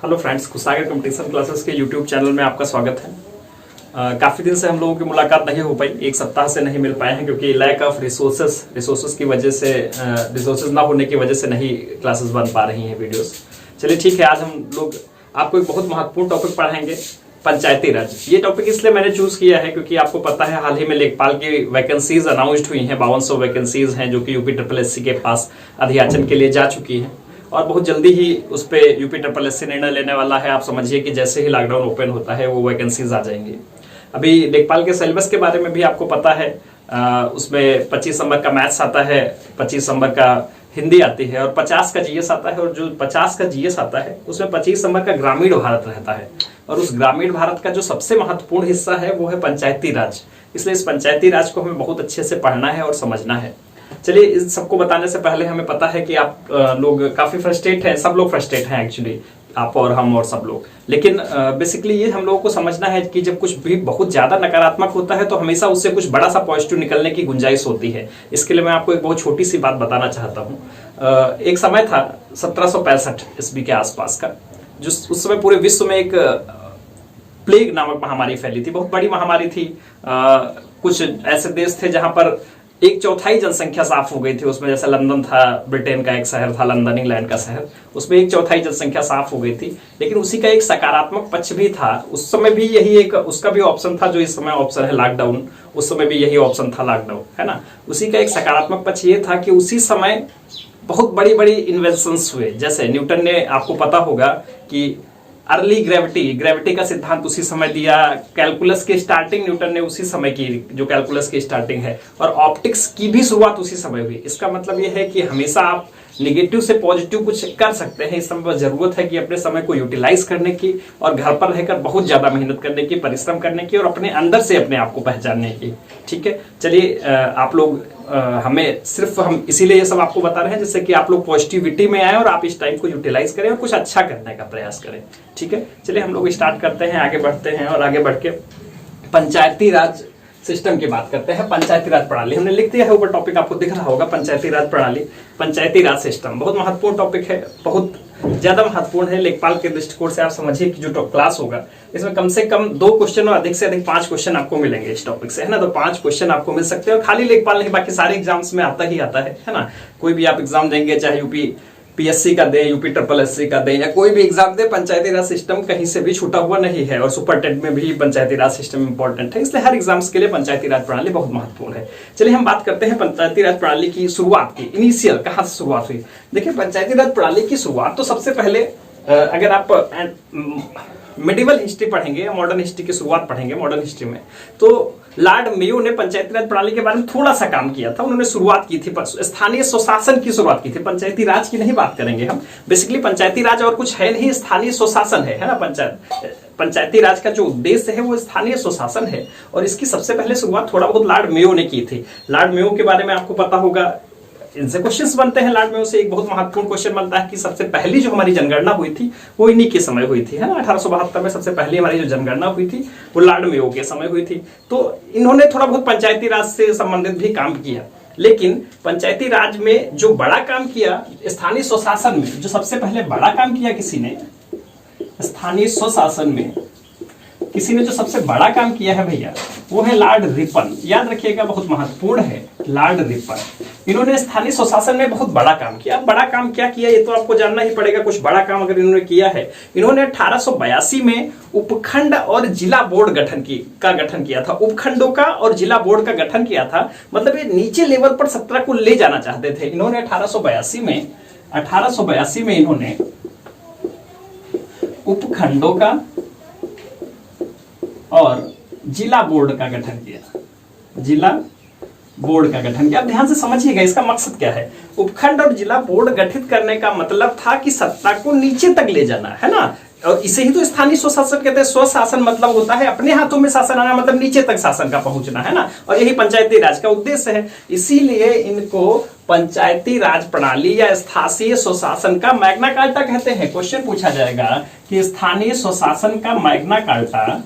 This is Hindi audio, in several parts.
हेलो फ्रेंड्स, कुसागर कंपटीशन क्लासेस के यूट्यूब चैनल में आपका स्वागत है। काफ़ी दिन से हम लोगों की मुलाकात नहीं हो पाई, एक सप्ताह से नहीं मिल पाए हैं क्योंकि लैक ऑफ रिसोर्सेस की वजह से, रिसोर्सेज ना होने की वजह से नहीं क्लासेस बन पा रही हैं, वीडियोस। चलिए ठीक है, आज हम लोग आपको एक बहुत महत्वपूर्ण टॉपिक पढ़ाएंगे, पंचायती राज। ये टॉपिक इसलिए मैंने चूज किया है क्योंकि आपको पता है हाल ही में लेखपाल की वैकेंसीज अनाउंस्ड हुई हैं, 5200 वैकेंसीज हैं जो कि यूपी SSSC के पास अधियाचन के लिए जा चुकी हैं और बहुत जल्दी ही उस पर यूपी SSSC निर्णय लेने वाला है। आप समझिए कि जैसे ही लॉकडाउन ओपन होता है वो वैकेंसीज आ जाएंगी। अभी लेखपाल के सिलेबस के बारे में भी आपको पता है, उसमें 25 नंबर का मैथ्स आता है, 25 नंबर का हिंदी आती है और 50 का जीएस आता है। और जो 50 का जीएस आता है उसमें 25 नंबर का ग्रामीण भारत रहता है और उस ग्रामीण भारत का जो सबसे महत्वपूर्ण हिस्सा है वो है पंचायती राज। इसलिए इस पंचायती राज को हमें बहुत अच्छे से पढ़ना है और समझना है। चलिए, इस सबको बताने से पहले हमें पता है कि आप लोग काफी फ्रस्ट्रेट हैं, सब लोग फ्रस्ट्रेट हैं एक्चुअली, आप और हम और सब लोग। लेकिन बेसिकली ये हम लोगों को समझना है कि जब कुछ भी बहुत ज्यादा नकारात्मक होता है तो हमेशा उससे कुछ बड़ा सा पॉजिटिव निकलने की गुंजाइश होती है। इसके लिए मैं आपको एक बहुत छोटी सी बात बताना चाहता हूँ। एक समय था 1765 ईस्वी के आसपास का, जो उस समय पूरे विश्व में एक प्लेग नामक महामारी फैली थी, बहुत बड़ी महामारी थी। कुछ ऐसे देश थे जहां पर 1/4 जनसंख्या साफ हो गई थी। उसमें जैसे लंदन था, ब्रिटेन का एक शहर था लंदन, इंग्लैंड का शहर, उसमें 1/4 जनसंख्या साफ हो गई थी। लेकिन उसी का एक सकारात्मक पक्ष भी था। उस समय भी यही एक उसका भी ऑप्शन था जो इस समय ऑप्शन है लॉकडाउन, उस समय भी यही ऑप्शन था लॉकडाउन, है ना। उसी का एक सकारात्मक पक्ष ये था कि उसी समय बहुत बड़ी बड़ी इन्वेंशंस हुए। जैसे न्यूटन ने, आपको पता होगा कि अर्ली ग्रेविटी का सिद्धांत उसी समय दिया। कैलकुलस की स्टार्टिंग न्यूटन ने उसी समय की, जो कैलकुलस की स्टार्टिंग है, और ऑप्टिक्स की भी शुरुआत उसी समय हुई। इसका मतलब यह है कि हमेशा आप निगेटिव से पॉजिटिव कुछ कर सकते हैं। इस समय बस जरूरत है कि अपने समय को यूटिलाइज करने की और घर पर रहकर बहुत ज्यादा मेहनत करने की, परिश्रम करने की और अपने अंदर से अपने आप को पहचानने की। ठीक है, चलिए, आप लोग हमें सिर्फ हम इसीलिए ये सब आपको बता रहे हैं जिससे कि आप लोग पॉजिटिविटी में आए और आप इस टाइम को यूटिलाइज करें और कुछ अच्छा करने का प्रयास करें। ठीक है, चलिए हम लोग स्टार्ट करते हैं, आगे बढ़ते हैं और आगे बढ़ के पंचायती राज सिस्टम की बात करते हैं। पंचायती राज प्रणाली हमने लिख दिया है, ऊपर टॉपिक आपको दिख रहा होगा, पंचायती राज प्रणाली, पंचायती राज सिस्टम। बहुत महत्वपूर्ण टॉपिक है, बहुत ज्यादा महत्वपूर्ण है। लेखपाल के दृष्टिकोण से आप समझिए कि जो क्लास होगा इसमें कम से कम 2 क्वेश्चन और अधिक से अधिक 5 क्वेश्चन आपको मिलेंगे इस टॉपिक से, है ना। तो 5 क्वेश्चन आपको मिल सकते हैं और खाली लेखपाल नहीं, बाकी सारे एग्जाम्स में आता ही आता है ना। कोई भी आप एग्जाम देंगे, चाहे यूपी PSC का दे, यूपी SSSC का दे, या कोई भी एग्जाम दे, पंचायती राज सिस्टम कहीं से भी छूटा हुआ नहीं है। और सुपर टेट में भी पंचायती राज सिस्टम इंपॉर्टेंट है, इसलिए हर एग्जाम्स के लिए पंचायती राज प्रणाली बहुत महत्वपूर्ण है। चलिए हम बात करते हैं पंचायती राज प्रणाली की शुरुआत की, इनिशियल कहां से शुरुआत हुई। देखिए, पंचायती राज प्रणाली की शुरुआत तो सबसे पहले, अगर आप मिडिवल हिस्ट्री पढ़ेंगे या मॉडर्न हिस्ट्री की शुरुआत पढ़ेंगे, मॉडर्न हिस्ट्री में, तो लॉर्ड मेयो ने पंचायती राज प्रणाली के बारे में थोड़ा सा काम किया था। उन्होंने शुरुआत की थी, स्थानीय स्वशासन की शुरुआत की थी। पंचायती राज की नहीं बात करेंगे हम, बेसिकली पंचायती राज और कुछ है नहीं, स्थानीय स्वशासन है ना। पंचायती राज का जो उद्देश्य है वो स्थानीय स्वशासन है और इसकी सबसे पहले शुरुआत थोड़ा बहुत लॉर्ड मेयो ने की थी। लॉर्ड मेयो के बारे में आपको पता होगा, इनसे क्वेश्चंस बनते हैं। लॉर्ड मेयो से एक बहुत महत्वपूर्ण क्वेश्चन बनता है कि सबसे पहली जो हमारी जनगणना हुई थी वो इन्हीं के समय हुई थी, है ना। 1872 में सबसे पहली हमारी जो जनगणना हुई थी वो लॉर्ड मेयो के समय हुई थी। तो इन्होंने थोड़ा बहुत पंचायती राज से संबंधित भी काम किया, लेकिन पंचायती राज में जो बड़ा काम किया, स्थानीय स्वशासन में जो सबसे पहले बड़ा काम किया किसी ने, स्थानीय स्वशासन में किसी ने जो सबसे बड़ा काम किया है भैया, वो है लॉर्ड रिपन। याद रखिएगा, बहुत महत्वपूर्ण है, लॉर्ड रिपन। इन्होंने स्थानीय स्वशासन में बहुत बड़ा काम किया। बड़ा काम क्या किया ये तो आपको जानना ही पड़ेगा। कुछ बड़ा काम अगर इन्होंने किया है, इन्होंने 1882 में उपखंड और जिला बोर्ड का गठन किया था। उपखंडों का और जिला बोर्ड का गठन किया था, मतलब ये नीचे लेवल पर सत्ता को ले जाना चाहते थे इन्होंने। 1882 में इन्होंने उपखंडों का और जिला बोर्ड का गठन किया, जिला बोर्ड का गठन किया। अब ध्यान से समझिएगा इसका मकसद क्या है। उपखंड और जिला बोर्ड गठित करने का मतलब था कि सत्ता को नीचे तक ले जाना, है ना। और इसे ही तो स्थानीय स्वशासन कहते हैं। स्वशासन मतलब होता है अपने हाथों में शासन आना, मतलब नीचे तक शासन का पहुंचना, है ना। और यही पंचायती राज का उद्देश्य है। इसीलिए इनको पंचायती राज प्रणाली या स्थानीय स्वशासन का मैग्ना कार्टा कहते हैं। क्वेश्चन पूछा जाएगा कि स्थानीय स्वशासन का मैग्ना कार्टा,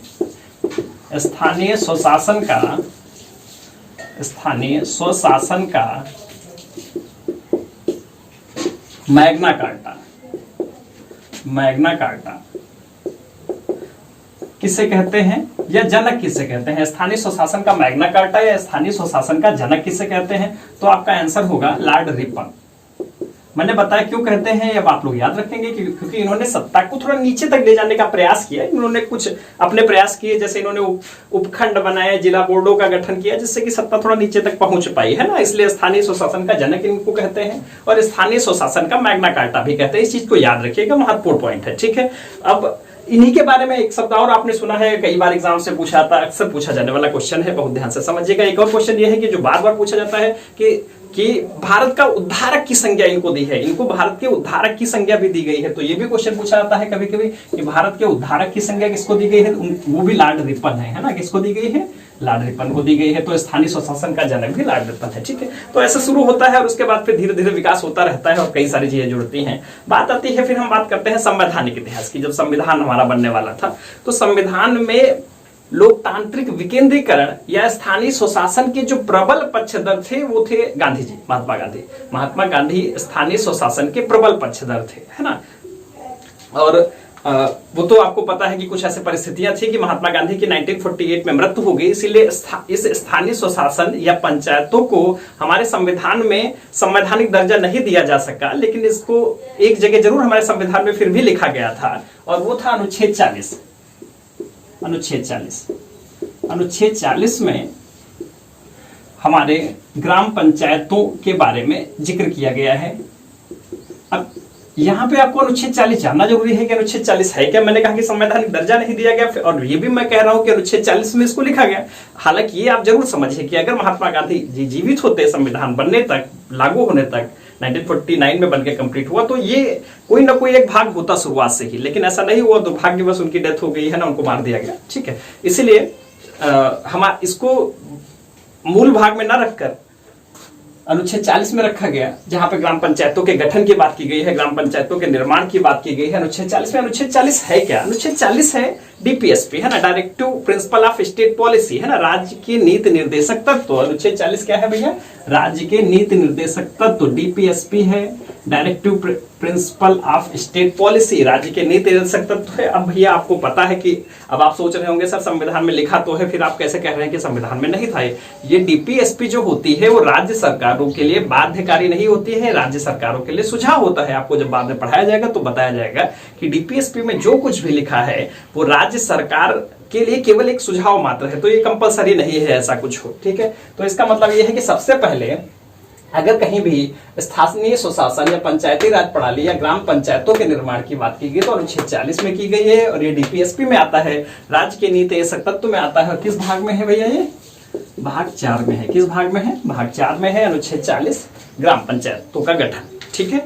स्थानीय स्वशासन का मैग्ना कार्टा मैग्ना कार्टा किसे कहते हैं या जनक किसे कहते हैं? स्थानीय स्वशासन का मैग्ना कार्टा या स्थानीय स्वशासन का जनक किसे कहते हैं? तो आपका आंसर होगा लॉर्ड रिपन। मैंने बताया क्यों कहते हैं, अब आप लोग याद रखेंगे क्योंकि इन्होंने सत्ता को थोड़ा नीचे तक ले जाने का प्रयास किया। इन्होंने कुछ अपने प्रयास किए, जैसे इन्होंने उपखंड बनाए, जिला बोर्डों का गठन किया, जिससे कि सत्ता थोड़ा नीचे तक पहुंच पाई है ना। इसलिए स्थानीय स्वशासन का जनक इनको कहते हैं और स्थानीय स्वशासन का मैग्ना कार्टा भी कहते हैं। इस चीज को याद रखिएगा, महत्वपूर्ण पॉइंट है। ठीक है, अब इन्हीं के बारे में एक शब्द और आपने सुना है, कई बार एग्जाम से पूछा था, अक्सर पूछा जाने वाला क्वेश्चन है, बहुत ध्यान से समझिएगा। एक और क्वेश्चन ये है कि जो बार बार पूछा जाता है कि भारत का उद्धारक की संज्ञा इनको दी है, इनको भारत के उद्धारक की संज्ञा भी दी गई है। तो ये भी क्वेश्चन पूछा जाता है कभी कभी कि भारत के उद्धारक की संज्ञा किसको दी गई है? वो भी लॉर्ड रिपन है ना। किसको दी गई है? लॉर्ड रिपन को दी गई है। तो स्थानीय स्वशासन का जनक भी लॉर्ड रिपन है। ठीक है, तो ऐसा शुरू होता है और उसके बाद फिर धीरे धीरे विकास होता रहता है और कई सारी चीजें जुड़ती हैं। बात आती है, फिर हम बात करते हैं संवैधानिक इतिहास की। जब संविधान हमारा बनने वाला था तो संविधान में लोकतांत्रिक विकेंद्रीकरण या स्थानीय स्वशासन के जो प्रबल पक्षधर थे वो थे गांधी जी, महात्मा गांधी। महात्मा गांधी स्थानीय स्वशासन के प्रबल पक्षधर थे, है ना। और वो तो आपको पता है कि कुछ ऐसी परिस्थितियां थी कि महात्मा गांधी की 1948 में मृत्यु हो गई, इसीलिए इस स्थानीय स्वशासन या पंचायतों को हमारे संविधान में संवैधानिक दर्जा नहीं दिया जा सका। लेकिन इसको एक जगह जरूर हमारे संविधान में फिर भी लिखा गया था और वो था अनुच्छेद 40। अनुच्छेद 40 में हमारे ग्राम पंचायतों के बारे में जिक्र किया गया है। अब यहां पे आपको अनुच्छेद 40 जानना जरूरी है कि अनुच्छेद 40 है क्या। मैंने कहा कि संवैधानिक दर्जा नहीं दिया गया और ये भी मैं कह रहा हूं कि अनुच्छेद 40 में इसको लिखा गया। हालांकि ये आप जरूर समझिए कि अगर महात्मा गांधी जी जीवित होते संविधान बनने तक, लागू होने तक, 1949 में बनके कंप्लीट हुआ, तो ये कोई ना कोई एक भाग होता शुरुआत से ही। लेकिन ऐसा नहीं हुआ, दुर्भाग्यवश उनकी डेथ हो गई है ना, उनको मार दिया गया। ठीक है, इसलिए हम इसको मूल भाग में ना रखकर अनुच्छेद 40 में रखा गया, जहां पे ग्राम पंचायतों के गठन की बात की गई है, ग्राम पंचायतों के निर्माण की बात की गई है अनुच्छेद 40 में। अनुच्छेद 40 है क्या? अनुच्छेद 40 है डीपीएसपी, है ना, directive principle of state policy, है ना, राज्य की नीति निर्देशक तत्व। अनुच्छेद 40 क्या है भैया? राज्य के नीति निर्देशक तत्व। डीपीएसपी है directive principle of state policy, राज्य के नीति निर्देशक तत्व है। अब भैया आपको पता है कि अब आप सोच रहे होंगे सर संविधान में लिखा तो है, फिर आप कैसे कह रहे हैं कि संविधान में नहीं था। ये डीपीएसपी जो होती है वो राज्य सरकारों के लिए बाध्यकारी नहीं होती है, राज्य सरकारों के लिए सुझाव होता है। आपको जब बाद में पढ़ाया जाएगा तो बताया जाएगा कि डीपीएसपी में जो कुछ भी लिखा है वो राज्य सरकार के लिए केवल एक सुझाव मात्र है, तो ये कंपलसरी नहीं है ऐसा कुछ हो। ठीक है, तो इसका मतलब ये है कि सबसे पहले अगर कहीं भी स्थानीय स्वशासन या पंचायती राज प्रणाली या ग्राम पंचायतों के निर्माण की बात की गई तो अनुच्छेद 40 में की गई है और ये डीपीएसपी में आता है, राज्य के नीति निर्देशक तत्व में आता है। किस भाग में है भैया? ये भाग 4 में है। किस भाग में है? भाग 4 में है अनुच्छेद 40, ग्राम पंचायतों का गठन। ठीक है,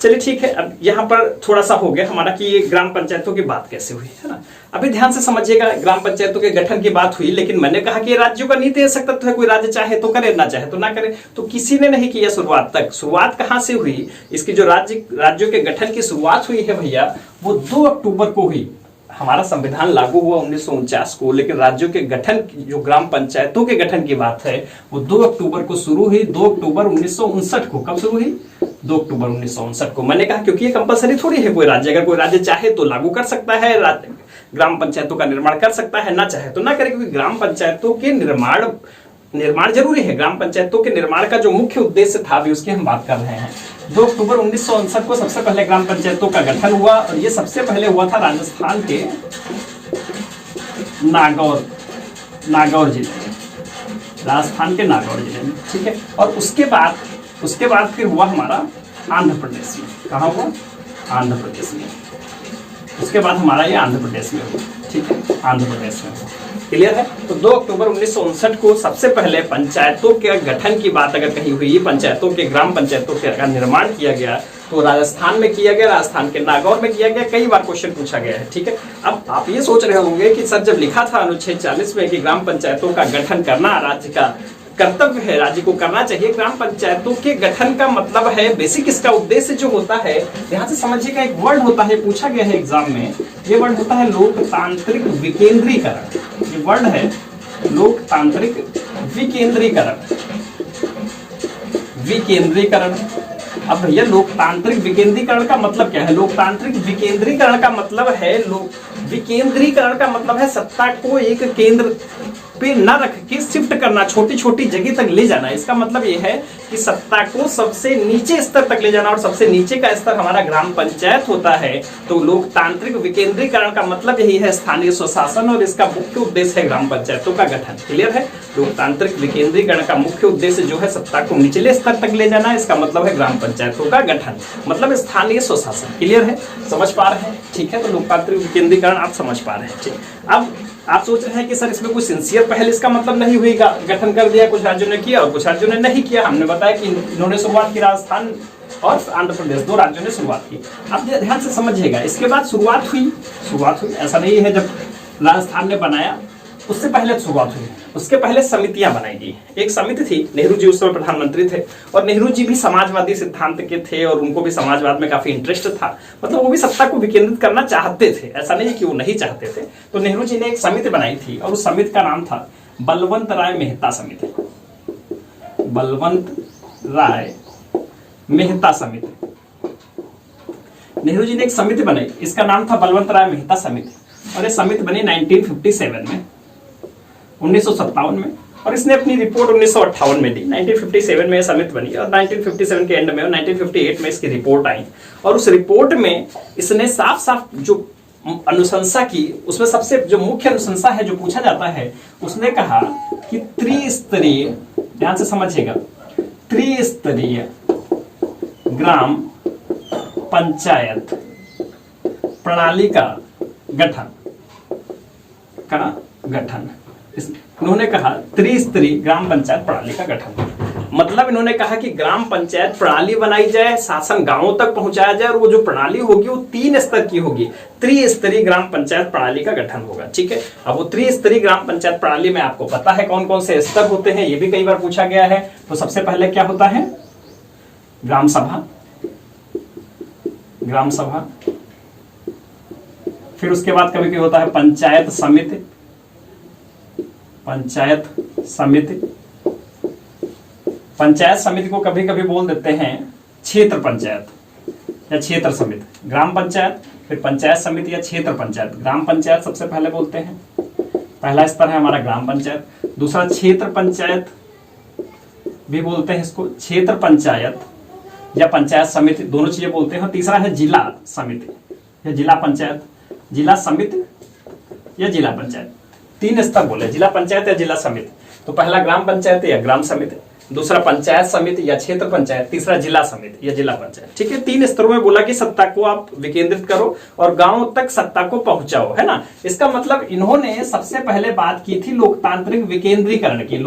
चलिए ठीक है। अब यहाँ पर थोड़ा सा हो गया हमारा कि ये ग्राम पंचायतों की बात कैसे हुई, है ना। अभी ध्यान से समझिएगा, ग्राम पंचायतों के गठन की बात हुई, लेकिन मैंने कहा कि राज्यों का नीति निर्देशक तत्व है, कोई राज्य चाहे तो करे, ना चाहे तो ना करे। तो किसी ने नहीं किया शुरुआत तक। शुरुआत कहां से हुई? इसकी जो राज्यों के गठन की शुरुआत हुई है भैया, वो 2 अक्टूबर को हुई। हमारा संविधान लागू हुआ 1949 को, लेकिन राज्यों के गठन, जो ग्राम पंचायतों के गठन की बात है, वो 2 अक्टूबर को शुरू हुई। 2 अक्टूबर 1959 को। कब शुरू हुई? 2 अक्टूबर 1959 को। मैंने कहा क्योंकि ये कंपलसरी थोड़ी है, कोई राज्य, अगर कोई राज्य चाहे तो लागू कर सकता है, ग्राम पंचायतों का निर्माण कर सकता है, ना चाहे तो ना करे, क्योंकि ग्राम पंचायतों के निर्माण जरूरी है। ग्राम पंचायतों के निर्माण का जो मुख्य उद्देश्य था अभी उसकी हम बात कर रहे हैं। 2 अक्टूबर 1959 को सबसे पहले ग्राम पंचायतों का गठन हुआ और ये सबसे पहले हुआ था राजस्थान के नागौर जिले में, राजस्थान के नागौर जिले में। ठीक है, और उसके बाद फिर हुआ हमारा आंध्र प्रदेश में। कहाँ हुआ? आंध्र प्रदेश में। उसके बाद हमारा ये आंध्र प्रदेश में हुआ। ठीक है, आंध्र प्रदेश में हुआ। क्लियर है? तो 2 अक्टूबर 1959 को सबसे पहले पंचायतों के गठन की बात अगर कहीं हुई, पंचायतों के, ग्राम पंचायतों के निर्माण किया गया, तो राजस्थान में किया गया, राजस्थान के नागौर में किया गया। कई बार क्वेश्चन पूछा गया है। ठीक है, अब आप ये सोच रहे होंगे कि सर जब लिखा था अनुच्छेद 40 में कि ग्राम पंचायतों का गठन करना राज्य का कर्तव्य है, राज्य को करना चाहिए, ग्राम पंचायतों के गठन का मतलब है, बेसिक इसका उद्देश्य जो होता है, ध्यान से समझिएगा, एक वर्ड होता है, पूछा गया है एग्जाम में, ये वर्ड होता है लोकतांत्रिक विकेंद्रीकरण। ये वर्ड है लोकतांत्रिक विकेंद्रीकरण। विकेंद्रीकरण अब भैया लोकतांत्रिक विकेंद्रीकरण का मतलब क्या है? लोकतांत्रिक विकेंद्रीकरण का मतलब है विकेंद्रीकरण का मतलब है सत्ता को एक केंद्र पे न रख के शिफ्ट करना, छोटी छोटी जगह तक ले जाना। इसका मतलब यह है कि सत्ता को सबसे नीचे स्तर तक ले जाना, और सबसे नीचे का स्तर हमारा ग्राम पंचायत होता है। तो लोकतांत्रिक विकेंद्रीकरण का मतलब यही है स्थानीय स्वशासन, और इसका मुख्य उद्देश्य है ग्राम पंचायतों का गठन। क्लियर है? लोकतांत्रिक विकेंद्रीकरण का मुख्य उद्देश्य जो है सत्ता को निचले स्तर तक ले जाना, इसका मतलब है ग्राम पंचायतों का गठन, मतलब स्थानीय स्वशासन। क्लियर है? समझ पा रहे हैं? ठीक है, तो लोकतांत्रिक विकेंद्रीकरण आप समझ पा रहे हैं। ठीक, अब आप सोच रहे हैं कि सर इसमें कोई सिंसियर पहल इसका मतलब नहीं हुई, गठन कर दिया, कुछ राज्यों ने किया और कुछ राज्यों ने नहीं किया। हमने बताया कि इन्होंने शुरुआत की राजस्थान और आंध्र प्रदेश, दो राज्यों ने शुरुआत की। आप ध्यान से समझिएगा, इसके बाद शुरुआत हुई। ऐसा नहीं है जब राजस्थान ने बनाया उससे पहले शुरुआत हुई, उसके पहले समितियां बनाई गई। एक समिति थी, नेहरू जी उस समय प्रधानमंत्री थे, और नेहरू जी भी समाजवादी सिद्धांत के थे और उनको भी समाजवाद में काफी इंटरेस्ट था। मतलब वो भी सत्ता को विकेंद्रित करना चाहते थे, ऐसा नहीं कि वो नहीं चाहते थे। तो नेहरू जी ने एक समिति बनाई थी और उस समिति का नाम था बलवंत राय मेहता समिति। बलवंत राय मेहता समिति। नेहरू जी ने एक समिति बनाई, इसका नाम था बलवंत राय मेहता समिति, और ये समिति बनी 1957 में, 1957 में, और इसने अपनी रिपोर्ट 1958 में दी। 1957 में समिति बनी और 1957 के एंड में और 1958 में इसकी रिपोर्ट आई, और उस रिपोर्ट में इसने साफ साफ जो अनुशंसा की, उसमें सबसे जो मुख्य अनुशंसा है जो पूछा जाता है, उसने कहा कि त्रिस्तरीय, ध्यान से समझिएगा, त्रिस्तरीय ग्राम पंचायत प्रणाली का गठन। इन्होंने कहा त्रिस्तरीय ग्राम पंचायत प्रणाली का गठन, मतलब इन्होंने कहा कि ग्राम पंचायत प्रणाली बनाई जाए, शासन गांवों तक पहुंचाया जाए, और वो जो प्रणाली होगी वो 3 स्तर की होगी। त्रिस्तरीय ग्राम पंचायत प्रणाली का गठन होगा। ठीक है, अब वो त्रिस्तरीय ग्राम पंचायत प्रणाली में आपको पता है कौन कौन से स्तर होते हैं, ये भी कई बार पूछा गया है। तो सबसे पहले क्या होता है? ग्राम सभा, ग्राम सभा। फिर उसके बाद कभी कभी होता है पंचायत समिति, पंचायत समिति। पंचायत समिति को कभी कभी बोल देते हैं क्षेत्र पंचायत या क्षेत्र समिति। ग्राम पंचायत, फिर पंचायत समिति या क्षेत्र पंचायत। ग्राम पंचायत सबसे पहले बोलते हैं, पहला स्तर है हमारा ग्राम पंचायत। दूसरा क्षेत्र पंचायत भी बोलते हैं इसको, क्षेत्र पंचायत या पंचायत समिति, दोनों चीजें बोलते हैं। तीसरा है जिला समिति या जिला पंचायत, जिला समिति या जिला पंचायत। 3 स्तर बोले, जिला पंचायत या जिला समिति। तो पहला ग्राम पंचायत या ग्राम समिति, दूसरा पंचायत समिति या क्षेत्र पंचायत, तीसरा जिला समिति या जिला पंचायत। ठीक है, 3 स्तरों में बोला कि सत्ता को आप विकेंद्रित करो और गांव तक सत्ता को पहुंचाओ, है ना। इसका मतलब इन्होंने सबसे पहले बात की थी लोकतांत्रिक विकेंद्रीकरण की।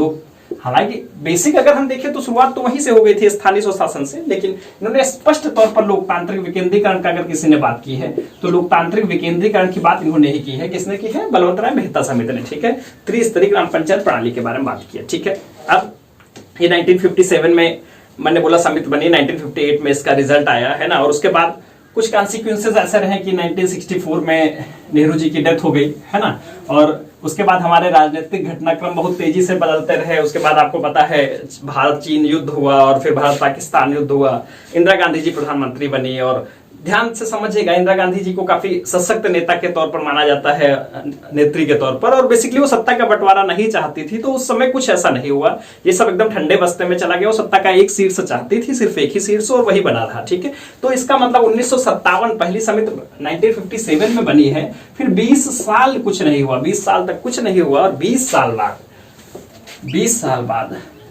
हालांकि बेसिक अगर हम देखें तो शुरुआत तो वहीं से हो गई थी, स्थानीय स्वशासन से, लेकिन इन्होंने स्पष्ट तौर पर लोकतांत्रिक विकेंद्रीकरण का अगर किसी ने बात की है तो लोकतांत्रिक विकेंद्रीकरण की बात इन्होंने ही की है। किसने की है? बलवंत राय मेहता समिति ने। ठीक है, त्रिस्तरीय ग्राम पंचायत प्रणाली के बारे में बात की है। ठीक है, अब ये 1957 में मैंने बोला समिति बनी, 1958 में इसका रिजल्ट आया, है ना। और उसके बाद कुछ कॉन्सिक्वेंसेस ऐसे रहे कि 1964 में नेहरू जी की डेथ हो गई, है ना। और उसके बाद हमारे राजनीतिक घटनाक्रम बहुत तेजी से बदलते रहे। उसके बाद आपको पता है भारत चीन युद्ध हुआ और फिर भारत पाकिस्तान युद्ध हुआ, इंदिरा गांधी जी प्रधानमंत्री बनी। और ध्यान से समझिएगा, इंदिरा गांधी जी को काफी सशक्त नेता के तौर पर माना जाता है, नेत्री के तौर पर, और बेसिकली वो सत्ता का बंटवारा नहीं चाहती थी। तो उस समय कुछ ऐसा नहीं हुआ, ये सब एकदम ठंडे बस्ते में चला गया। वो सत्ता का एक शीर्ष चाहती थी, सिर्फ एक ही शीर्ष, और वही बना रहा। ठीक है, तो इसका मतलब 1957 पहली समिति 1957 में बनी है, फिर 20 साल कुछ नहीं हुआ, 20 साल तक कुछ नहीं हुआ। और 20 साल बाद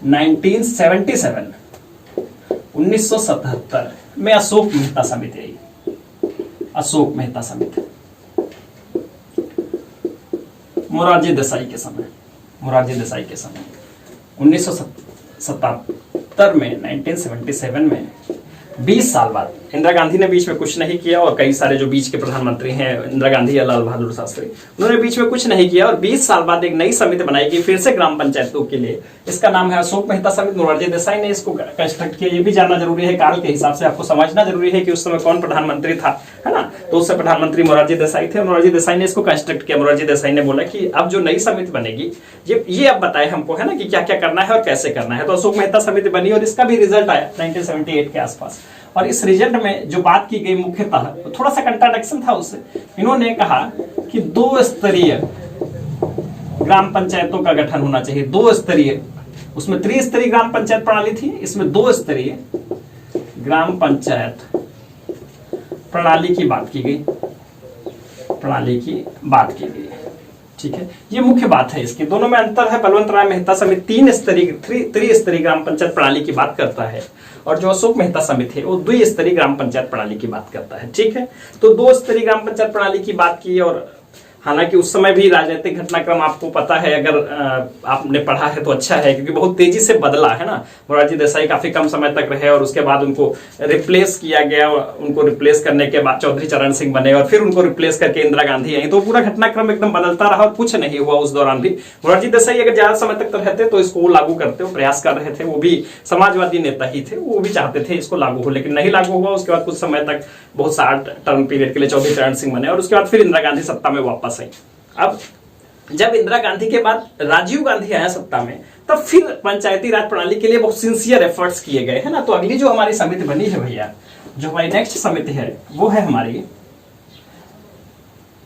1977 1977 में अशोक मेहता समिति आई। अशोक मेहता समिति मोरारजी देसाई के समय 1977 में 1977 में 20 साल बाद इंदिरा गांधी ने बीच में कुछ नहीं किया और कई सारे जो बीच के प्रधानमंत्री हैं, इंदिरा गांधी या लाल बहादुर शास्त्री, उन्होंने बीच में कुछ नहीं किया और 20 साल बाद एक नई समिति बनाई गई फिर से ग्राम पंचायतों के लिए। इसका नाम है अशोक मेहता समिति। मोरारजी देसाई ने इसको कंस्ट्रक्ट किया। ये भी जानना जरूरी है, काल के हिसाब से आपको समझना जरूरी है कि उस समय कौन प्रधानमंत्री था, है ना। तो उस समय प्रधानमंत्री मोरारजी देसाई थे। मोरारजी देसाई ने इसको कंस्ट्रक्ट किया। मोरारजी देसाई ने बोला कि अब जो नई समिति बनेगी ये अब बताए हमको, है ना, कि क्या क्या करना है और कैसे करना है। तो अशोक मेहता समिति बनी और इसका भी रिजल्ट आया 1978 के आसपास। और इस रिजल्ट में जो बात की गई मुख्यतः, तो थोड़ा सा कंट्राडिक्शन था उससे। इन्होंने कहा कि 2 स्तरीय ग्राम पंचायतों का गठन होना चाहिए। 2 स्तरीय, उसमें त्रिस्तरीय ग्राम पंचायत प्रणाली थी, इसमें 2 स्तरीय ग्राम पंचायत प्रणाली की बात की गई, ठीक है। ये मुख्य बात है, इसके दोनों में अंतर है। बलवंत राय मेहता समिति त्रिस्तरीय ग्राम पंचायत प्रणाली की बात करता है और जो अशोक मेहता समिति है वो द्विस्तरीय ग्राम पंचायत प्रणाली की बात करता है, ठीक है। तो 2 स्तरीय ग्राम पंचायत प्रणाली की बात की। और हालांकि उस समय भी राजनीतिक घटनाक्रम आपको पता है, अगर आपने पढ़ा है तो अच्छा है, क्योंकि बहुत तेजी से बदला, है ना। मोरारजी देसाई काफी कम समय तक रहे और उसके बाद उनको रिप्लेस किया गया। उनको रिप्लेस करने के बाद चौधरी चरण सिंह बने और फिर उनको रिप्लेस करके इंदिरा गांधी आई। तो पूरा घटनाक्रम एकदम बदलता रहा और कुछ नहीं हुआ उस दौरान भी। मोरारजी देसाई अगर ज्यादा समय तक रहते तो इसको लागू करते, वो प्रयास कर रहे थे। वो भी समाजवादी नेता ही थे, वो भी चाहते थे इसको लागू हो, लेकिन नहीं लागू हुआ। उसके बाद कुछ समय तक बहुत शार्ट टर्म पीरियड के लिए चौधरी चरण सिंह बने और उसके बाद फिर इंदिरा गांधी सत्ता में वापस आई। अब जब इंदिरा गांधी के बाद राजीव गांधी आया सत्ता में, तब फिर पंचायती राज प्रणाली के लिए बहुत सिंसियर एफर्ट्स किए गए, है ना। तो अगली जो हमारी समिति बनी है भैया, जो हमारी नेक्स्ट समिति है, वो है हमारी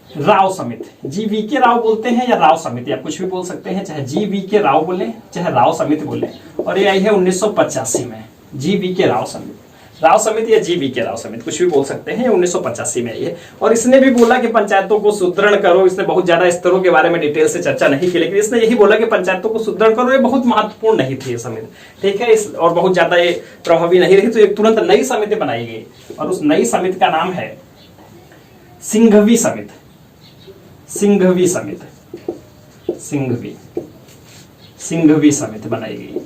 राव समिति। GV के राव बोलते हैं या राव समिति, आप कुछ भी बोल सकते हैं, चाहे GV के राव बोले चाहे राव समिति बोले। और ये आई है 1985 में, GV के राव समिति, राव समिति या GV के राव समिति, कुछ भी बोल सकते हैं। 1985 में आई है और इसने भी बोला कि पंचायतों को सुदृढ़ करो। इसने बहुत ज्यादा स्तरों के बारे में डिटेल से चर्चा नहीं की, लेकिन इसने यही बोला कि पंचायतों को सुदृढ़ करो। ये बहुत महत्वपूर्ण नहीं थी ये समिति, ठीक है, और बहुत ज्यादा ये प्रभावी नहीं रही। तो एक तुरंत नई समिति बनाई गई और उस नई समिति का नाम है सिंघवी समिति। सिंघवी समिति बनाई गई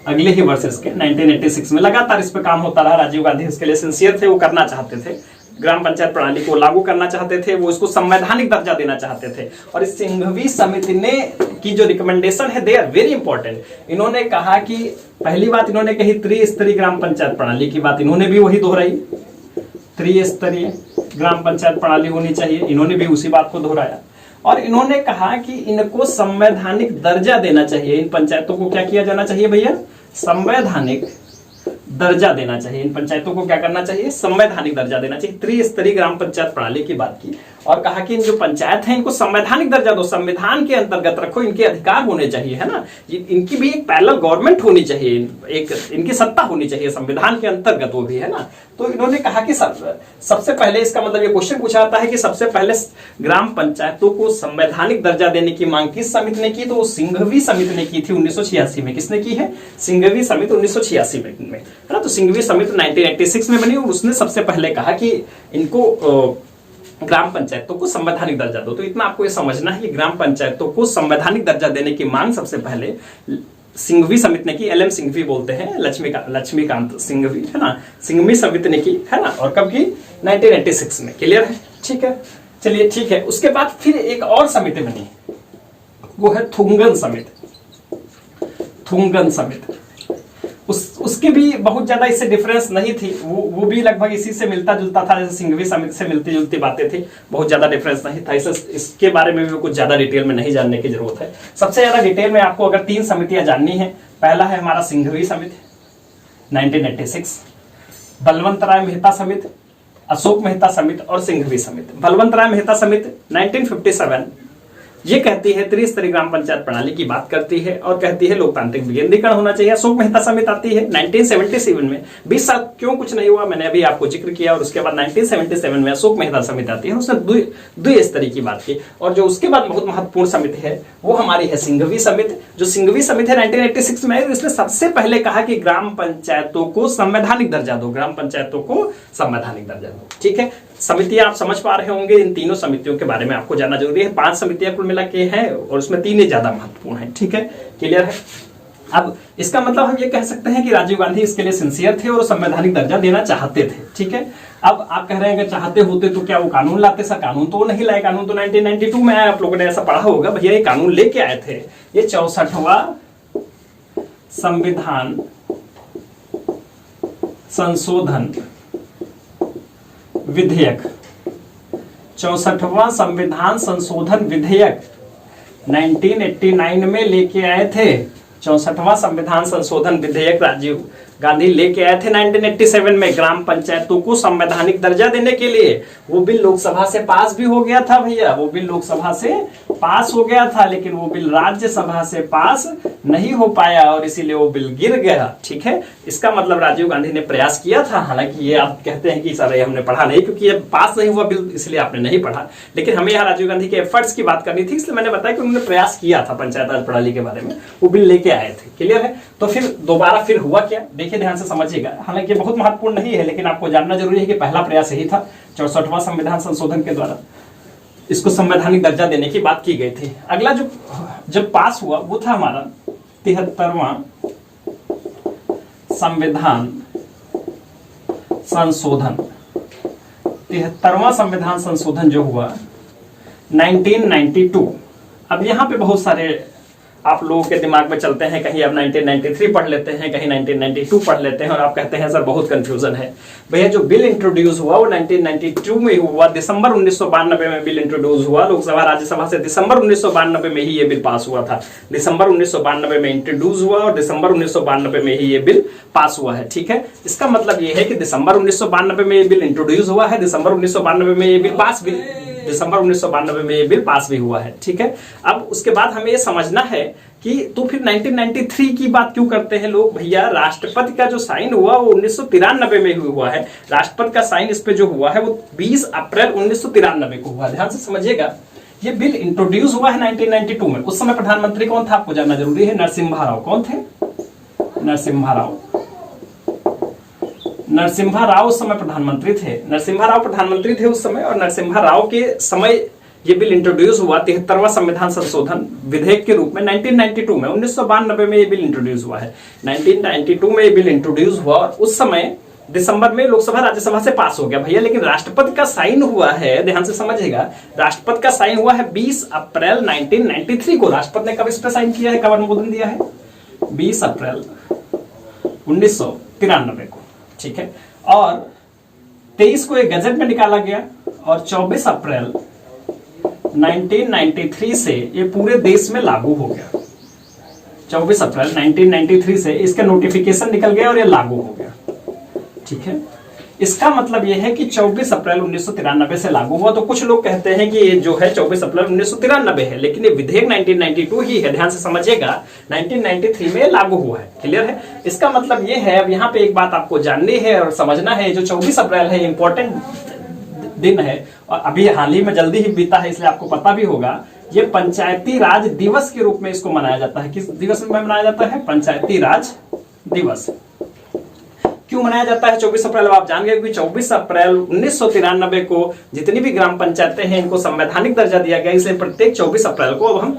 अगले ही वर्ष इसके 1986 में। लगातार इस पे काम होता रहा। राजीव गांधी इसके लिए सिंसियर थे, वो करना चाहते थे, ग्राम पंचायत प्रणाली को लागू करना चाहते थे, वो इसको संवैधानिक दर्जा देना चाहते थे। और इस सिंघवी समिति ने की जो रिकमेंडेशन है, दे आर वेरी इंपॉर्टेंट। इन्होंने कहा कि पहली बात इन्होंने कही त्रिस्तरीय ग्राम पंचायत प्रणाली की बात, इन्होंने भी वही दोहराई, त्रिस्तरीय ग्राम पंचायत प्रणाली होनी चाहिए, इन्होंने भी उसी बात को दोहराया। और इन्होंने कहा कि इनको संवैधानिक दर्जा देना चाहिए। इन पंचायतों को क्या किया जाना चाहिए भैया? संवैधानिक दर्जा देना चाहिए। इन पंचायतों को क्या करना चाहिए? संवैधानिक दर्जा देना चाहिए। त्रिस्तरीय ग्राम पंचायत प्रणाली की बात की और कहा कि इन जो पंचायत हैं इनको संवैधानिक दर्जा दो, संविधान के अंतर्गत रखो, इनके अधिकार होने चाहिए, है ना। इनकी भी एक पैरेलल गवर्नमेंट होनी चाहिए, एक इनकी सत्ता होनी चाहिए संविधान के अंतर्गत, वो भी, है ना। तो इन्होंने कहा कि सबसे पहले, इसका मतलब ये क्वेश्चन पूछा जाता है कि सबसे पहले ग्राम पंचायतों को संवैधानिक दर्जा देने की मांग किस समिति ने की? तो सिंघवी समिति ने की थी 1986 में। किसने की है? सिंघवी समिति 1986 में, है ना। तो सिंघवी समिति 1986 में बनी और उसने सबसे पहले कहा कि इनको ग्राम पंचायतों को संवैधानिक दर्जा दो। तो इतना आपको ये समझना है कि ग्राम पंचायतों को संवैधानिक दर्जा देने की मांग सबसे पहले सिंघवी समिति ने की। LM सिंघवी बोलते हैं, लक्ष्मीकांत सिंघवी, है ना। सिंघवी समिति ने की, है ना। और कब की? 1986 में। क्लियर है? ठीक है, चलिए ठीक है। उसके बाद फिर एक और समिति बनी, वो है थुंगन समिति। थुंगन समिति उसकी भी बहुत ज्यादा इससे डिफरेंस नहीं थी, वो भी लगभग इसी से मिलता जुलता था, जैसे सिंघवी समिति से मिलती जुलती बातें थी, बहुत ज्यादा डिफरेंस नहीं था। इसके बारे में भी कुछ ज्यादा डिटेल में नहीं जानने की जरूरत है। सबसे ज्यादा डिटेल में आपको अगर 3 समितियां जाननी है, पहला है हमारा सिंघवी समिति 1986, बलवंत राय मेहता समिति, अशोक मेहता समिति और सिंघवी समिति। बलवंत राय मेहता समिति 1957 ये कहती है त्रिस्तरीय ग्राम पंचायत प्रणाली की बात करती है और कहती है लोकतांत्रिक विकेंद्रीकरण होना चाहिए। अशोक मेहता समिति आती है 1977 में। 20 साल क्यों कुछ नहीं हुआ, मैंने अभी आपको जिक्र किया। और उसके बाद 1977 में अशोक मेहता समिति आती है, उसने द्विस्तरीय की बात की। और जो उसके बाद बहुत महत्वपूर्ण समिति है वो हमारी है सिंघवी समिति। जो सिंघवी समिति है 1986 में, इसने सबसे पहले कहा कि ग्राम पंचायतों को संवैधानिक दर्जा दो, ग्राम पंचायतों को संवैधानिक दर्जा दो। ठीक है, समितियां आप समझ पा रहे होंगे। इन तीनों समितियों के बारे में आपको जानना जरूरी है। 5 समितियां कुल मिला के हैं और उसमें 3 ही ज्यादा महत्वपूर्ण है। ठीक है, क्लियर है? अब इसका मतलब हम ये कह सकते हैं कि राजीव गांधी इसके लिए सिंसियर थे और संवैधानिक दर्जा देना चाहते थे। ठीक है, अब आप कह रहे हैं अगर चाहते होते तो क्या वो कानून लाते? सर कानून तो नहीं लाए, कानून तो 1992 में आया, आप लोगों ने ऐसा पढ़ा होगा। भैया ये कानून लेके आए थे, ये 64वां संविधान संशोधन विधेयक, 64वां संविधान संशोधन विधेयक 1989 में लेके आए थे। 64वां संविधान संशोधन विधेयक राजीव गांधी लेके आए थे 1987 में, ग्राम पंचायतों को संवैधानिक दर्जा देने के लिए। वो बिल लोकसभा से पास भी हो गया था भैया, वो बिल लोकसभा से पास हो गया था, लेकिन वो बिल राज्यसभा से पास नहीं हो पाया और इसीलिए वो बिल गिर गया। ठीक है, इसका मतलब राजीव गांधी ने प्रयास किया था। हालांकि ये आप कहते हैं कि सर ये हमने पढ़ा नहीं, क्योंकि ये पास नहीं हुआ बिल, इसलिए आपने नहीं पढ़ा। लेकिन हमें यहाँ राजीव गांधी के एफर्ट्स की बात करनी थी, इसलिए मैंने बताया कि उन्होंने प्रयास किया था पंचायत राज प्रणाली के बारे में, वो बिल लेके आए थे। क्लियर है? तो फिर दोबारा फिर हुआ क्या, देखिए ध्यान से समझिएगा। हालांकि बहुत महत्वपूर्ण नहीं है, लेकिन आपको जानना जरूरी है कि पहला प्रयास यही था, 64वां संविधान संशोधन के द्वारा इसको संवैधानिक दर्जा देने की बात की गई थी। अगला जो जब पास हुआ वो था हमारा 73वां संविधान संशोधन। 73वां संविधान संशोधन जो हुआ 1992। अब यहां पे बहुत सारे आप लोगों के दिमाग में चलते हैं, कहीं आप 1993 पढ़ लेते हैं, कहीं 1992 पढ़ लेते हैं और आप कहते हैं सर बहुत कंफ्यूजन है। भैया जो बिल इंट्रोड्यूस हुआ वो 1992 में हुआ, दिसंबर 1992 में बिल इंट्रोड्यूस हुआ लोकसभा राज्यसभा से। दिसंबर 1992 में ही ये बिल पास हुआ था। दिसंबर 1992 में इंट्रोड्यूस हुआ और दिसंबर 1992 में ही ये बिल पास हुआ है। ठीक है, इसका मतलब ये है कि दिसंबर 1992 में ये बिल इंट्रोड्यूस हुआ है, दिसंबर 1992 में ये बिल पास भी, दिसंबर 1992 में ये बिल पास भी हुआ है। ठीक है, अब उसके बाद हमें ये समझना है कि तो फिर 1993 की बात क्यों करते हैं लोग? भैया राष्ट्रपति का जो साइन हुआ वो 1993 में हुआ है। राष्ट्रपति का साइन इस पे जो हुआ है वो 20 अप्रैल 1993 को हुआ। ध्यान से समझिएगा, ये बिल इंट्रोड्यूस हुआ है 1992 में। उस समय प्रधानमंत्री कौन था आपको जानना जरूरी है, नरसिम्हा राव। कौन थे? नरसिम्हा राव। नरसिम्हा राव उस समय प्रधानमंत्री थे। नरसिम्हा राव प्रधानमंत्री थे उस समय, और नरसिम्हा राव के समय ये बिल इंट्रोड्यूस हुआ 73वां संविधान संशोधन विधेयक के रूप में 1992 में। 1992 में ये बिल इंट्रोड्यूस हुआ है, 1992 में ये बिल इंट्रोड्यूस हुआ और उस समय दिसंबर में लोकसभा राज्यसभा से पास हो गया भैया। लेकिन राष्ट्रपति का साइन हुआ है, ध्यान से समझिएगा, राष्ट्रपति का साइन हुआ है 20 अप्रैल 1993 को। राष्ट्रपति ने कब इस पर साइन किया है, कब अनुमोदन दिया है? 20 अप्रैल 1993 को। ठीक है, और 23 को एक गजट में निकाला गया और 24 अप्रैल 1993 से ये पूरे देश में लागू हो गया। 24 अप्रैल 1993 से इसका नोटिफिकेशन निकल गया और ये लागू हो गया। ठीक है, इसका मतलब यह है कि 24 अप्रैल 1993 से लागू हुआ। तो कुछ लोग कहते हैं कि ये जो है 24 अप्रैल 1993 है, लेकिन ये विधेयक 1992 ही है। ध्यान से समझिएगा, 1993 में लागू हुआ है। क्लियर है? इसका मतलब ये है, अब यहाँ पे एक बात आपको जाननी है और समझना है, जो 24 अप्रैल है इंपॉर्टेंट दिन है और अभी हाल ही में जल्दी ही बीता है, इसलिए आपको पता भी होगा। ये पंचायती राज दिवस के रूप में इसको मनाया जाता है। किस दिवस में मनाया जाता है? पंचायती राज दिवस। क्यों मनाया जाता है 24 अप्रैल? आप जान गए, क्योंकि 24 अप्रैल 1993 को जितनी भी ग्राम पंचायतें हैं इनको संवैधानिक दर्जा दिया गया, इसलिए प्रत्येक 24 अप्रैल को अब हम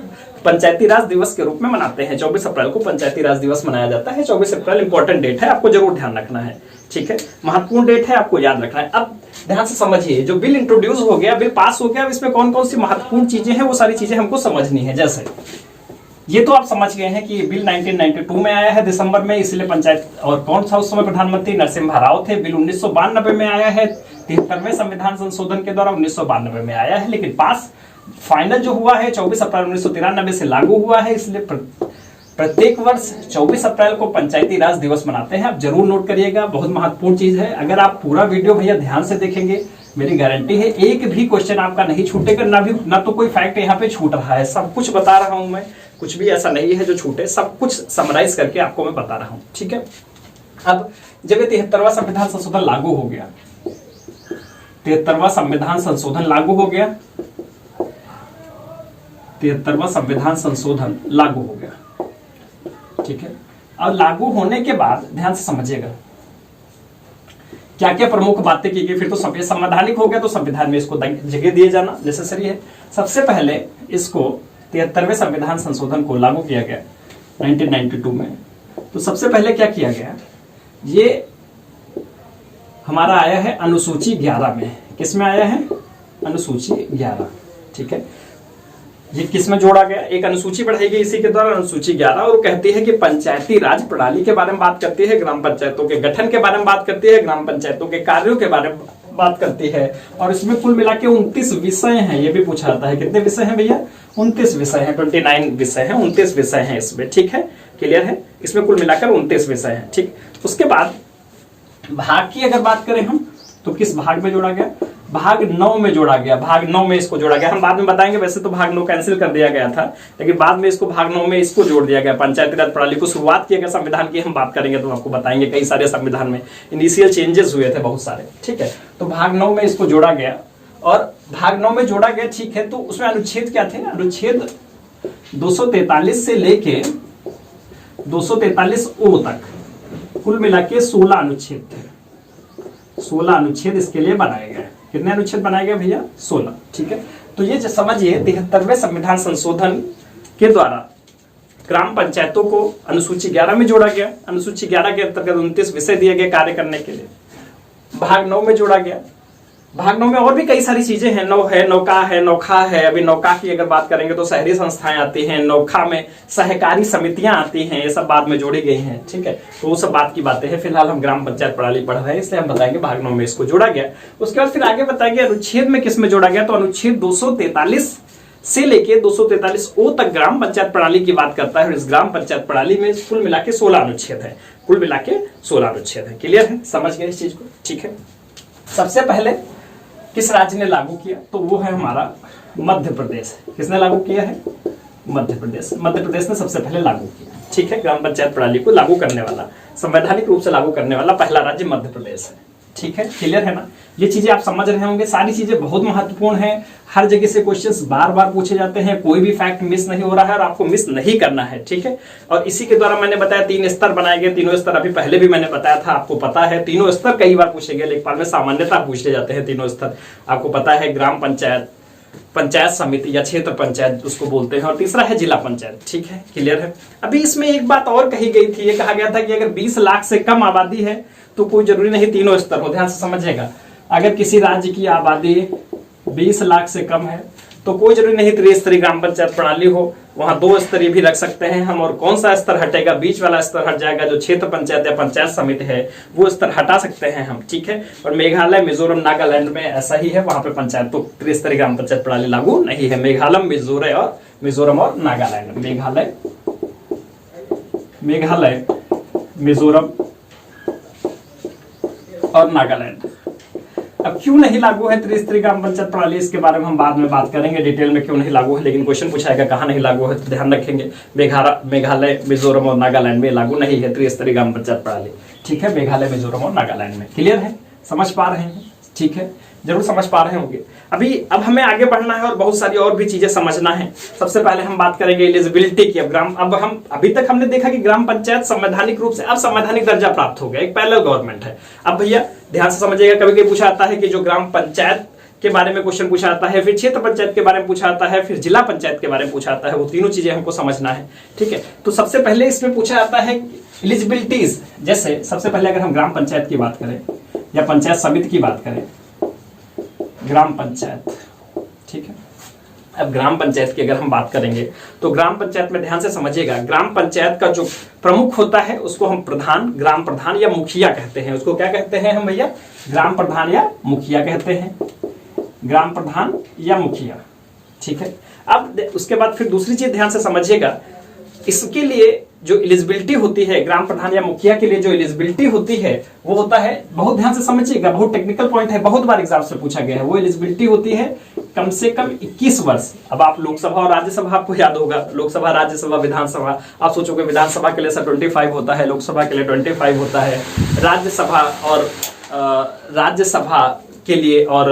पंचायती राज दिवस के रूप में मनाते हैं। 24 अप्रैल को पंचायती राज दिवस मनाया जाता है। 24 अप्रैल इंपॉर्टेंट डेट है, आपको जरूर ध्यान रखना है। ठीक है, महत्वपूर्ण डेट है, आपको याद रखना है। अब ध्यान से समझिए, जो बिल इंट्रोड्यूस हो गया, बिल पास हो गया, अब इसमें कौन कौन सी महत्वपूर्ण चीजें हैं वो सारी चीजें हमको समझनी है। जैसे ये तो आप समझ गए हैं कि बिल 1992 में आया है दिसंबर में, इसलिए पंचायत, और कौन था उस समय प्रधानमंत्री? नरसिम्हा राव थे। बिल 1992 में आया है, 73वें संविधान संशोधन के द्वारा 1992 में आया है, लेकिन पास फाइनल जो हुआ है 24 अप्रैल 1993 से लागू हुआ है। इसलिए प्रत्येक वर्ष 24 अप्रैल को पंचायती राज दिवस मनाते हैं। आप जरूर नोट करिएगा, बहुत महत्वपूर्ण चीज है। अगर आप पूरा वीडियो भैया ध्यान से देखेंगे, मेरी गारंटी है एक भी क्वेश्चन आपका नहीं छूटेगा, ना तो कोई फैक्ट यहाँ पे छूट रहा है। सब कुछ बता रहा हूं मैं, कुछ भी ऐसा नहीं है जो छूटे, सब कुछ समराइज करके आपको मैं बता रहा हूं। ठीक है, अब जब 73वां संविधान संशोधन लागू हो गया, 73वां संविधान संशोधन लागू हो गया, 73वां संविधान संशोधन लागू हो गया। ठीक है, और लागू होने के बाद ध्यान से समझिएगा क्या क्या प्रमुख बातें की गई। फिर तो संवैधानिक हो गया, तो संविधान में इसको जगह दिए जाना नेसेसरी है। सबसे पहले इसको 73वें संविधान संशोधन को लागू किया गया 1992 में। तो सबसे पहले क्या किया गया, ये हमारा आया है अनुसूची 11 में। किस में आया है? अनुसूची 11। ठीक है, ये किस में जोड़ा गया? एक अनुसूची बढ़ाई गई इसी के द्वारा, अनुसूची 11, और कहती है कि पंचायती राज प्रणाली के बारे में बात करती है, ग्राम पंचायतों के गठन के बारे में बात करती है, ग्राम पंचायतों के कार्यों के बारे में बात करती है। और इसमें कुल मिला के 29 विषय हैं। ये भी पूछा जाता है, कितने विषय हैं भैया? 29 विषय हैं, 29 विषय हैं, 29 विषय हैं इसमें। ठीक है, क्लियर है? इसमें कुल मिलाकर 29 विषय हैं। ठीक, उसके बाद भाग की अगर बात करें हम, तो किस भाग में जोड़ा गया? भाग 9 में जोड़ा गया। भाग 9 में इसको जोड़ा गया। हम बाद में बताएंगे, वैसे तो भाग 9 कैंसिल कर दिया गया था, लेकिन बाद में इसको भाग 9 में इसको जोड़ दिया गया। पंचायती राज प्रणाली को शुरुआत किया गया संविधान की हम बात करेंगे तो आपको बताएंगे कई सारे संविधान में इनिशियल चेंजेस हुए थे बहुत सारे। ठीक है, तो भाग 9 में इसको जोड़ा गया, और भाग 9 में जोड़ा गया। ठीक है, तो उसमें अनुच्छेद क्या थे? अनुच्छेद 243 से लेके 243 ओ तक कुल मिला के 16 अनुच्छेद थे। 16 अनुच्छेद इसके लिए बनाए गए। कितने अनुच्छेद बनाए गए भैया? 16। ठीक है, तो ये समझिए 73वें संविधान संशोधन के द्वारा ग्राम पंचायतों को अनुसूची 11 में जोड़ा गया। अनुसूची 11 के अंतर्गत 29 विषय दिए गए कार्य करने के लिए। भाग 9 में जोड़ा गया। भाग 9 में और भी कई सारी चीजें हैं। नौ है, नौका है, नौखा है। अभी नौका की अगर बात करेंगे तो शहरी संस्थाएं आती हैं, नौखा में सहकारी समितियां आती हैं, ये सब बाद में जोड़ी गई हैं। ठीक है, तो वो सब बात की बातें हैं। फिलहाल हम ग्राम पंचायत प्रणाली पढ़ रहे हैं, इसलिए हम बताएंगे भाग 9 में इसको जोड़ा गया। उसके बाद फिर आगे बताएंगे अनुच्छेद में किस में जोड़ा गया। तो अनुच्छेद 243 से लेके 243 ओ तक ग्राम पंचायत प्रणाली की बात करता है। इस ग्राम पंचायत प्रणाली में कुल मिला के 16 अनुच्छेद है। कुल मिला के 16 अनुच्छेद है। क्लियर है? समझ गए इस चीज को? ठीक है, सबसे पहले किस राज्य ने लागू किया? तो वो है हमारा मध्य प्रदेश। किसने लागू किया है? मध्य प्रदेश। मध्य प्रदेश ने सबसे पहले लागू किया। ठीक है, ग्राम पंचायत प्रणाली को लागू करने वाला, संवैधानिक रूप से लागू करने वाला पहला राज्य मध्य प्रदेश है। ठीक है, क्लियर है ना? ये चीजें आप समझ रहे होंगे। सारी चीजें बहुत महत्वपूर्ण हैं। हर जगह से क्वेश्चंस बार बार पूछे जाते हैं। कोई भी फैक्ट मिस नहीं हो रहा है और आपको मिस नहीं करना है। ठीक है, और इसी के द्वारा मैंने बताया 3 स्तर बनाए गए। तीनों स्तर अभी पहले भी मैंने बताया था, आपको पता है। तीनों स्तर कई बार पूछे गए, लेखपाल में सामान्यता पूछे जाते हैं तीनों स्तर। आपको पता है ग्राम पंचायत, पंचायत समिति या क्षेत्र पंचायत उसको बोलते हैं, और तीसरा है जिला पंचायत। ठीक है, क्लियर है? अभी इसमें एक बात और कही गई थी। ये कहा गया था कि अगर 20 लाख से कम आबादी है तो कोई जरूरी नहीं तीनों स्तर हो। ध्यान से समझिएगा, अगर किसी राज्य की आबादी 20 लाख से कम है तो कोई जरूरी नहीं त्रिस्तरीय ग्राम पंचायत प्रणाली हो। वहां 2 स्तरीय भी रख सकते हैं हम। और कौन सा स्तर हटेगा? बीच वाला स्तर हट जाएगा, जो क्षेत्र पंचायत या पंचायत समिति है वो स्तर हटा सकते हैं हम। ठीक है, और मेघालय, मिजोरम, नागालैंड में ऐसा ही है। वहां पे पंचायत तो त्रिस्तरीय ग्राम पंचायत प्रणाली लागू नहीं है। मेघालय, मिजोरम और नागालैंड। मेघालय, मिजोरम और नागालैंड। अब क्यों नहीं लागू है त्रिस्तरीय ग्राम पंचायत प्रणाली, इसके बारे में हम बाद में बात करेंगे डिटेल में क्यों नहीं लागू है। लेकिन क्वेश्चन पूछाएगा कहाँ नहीं लागू है, तो ध्यान रखेंगे मेघालय, मिजोरम और नागालैंड में लागू नहीं है त्रिस्तरीय ग्राम पंचायत प्रणाली। ठीक है, मेघालय, मिजोरम और नागालैंड में। क्लियर है? समझ पा रहे हैं? ठीक है, जरूर समझ पा रहे होंगे। अब हमें आगे बढ़ना है और बहुत सारी और भी चीजें समझना है। सबसे पहले हम बात करेंगे एलिजिबिलिटी की। अभी तक हमने देखा कि ग्राम पंचायत संवैधानिक रूप से अब संवैधानिक दर्जा प्राप्त हो गया, एक पैरेलल गवर्नमेंट है। अब भैया ध्यान से समझिएगा, कभी कभी पूछा जाता है कि जो ग्राम पंचायत के बारे में क्वेश्चन पूछा जाता है, फिर क्षेत्र पंचायत के बारे में पूछा जाता है, फिर जिला पंचायत के बारे में पूछा जाता है। वो तीनों चीजें हमको समझना है। ठीक है, तो सबसे पहले इसमें पूछा जाता है एलिजिबिलिटीज। जैसे सबसे पहले अगर हम ग्राम पंचायत की बात करें या पंचायत समिति की बात करें, ग्राम पंचायत। ठीक है, अब ग्राम पंचायत की अगर हम बात करेंगे तो ग्राम पंचायत में ध्यान से समझिएगा, ग्राम पंचायत का जो प्रमुख होता है उसको हम प्रधान, ग्राम प्रधान या मुखिया कहते हैं। उसको क्या कहते हैं हम भैया? ग्राम प्रधान या मुखिया कहते हैं। ग्राम प्रधान या मुखिया। ठीक है, अब उसके बाद फिर दूसरी चीज ध्यान से समझिएगा, इसके लिए जो एलिजिबिलिटी होती है ग्राम प्रधान या मुखिया के लिए जो एलिजिबिलिटी होती है वो होता है, बहुत ध्यान से समझिएगा, बहुत टेक्निकल पॉइंट है, बहुत बार एग्जाम से पूछा गया है। वो एलिजिबिलिटी होती है कम से कम 21 वर्ष। अब आप लोकसभा और राज्यसभा आपको याद होगा, लोकसभा, राज्यसभा, विधानसभा। आप सोचोगे विधानसभा के लिए 25 होता है, लोकसभा के लिए 25 होता है, राज्यसभा के लिए और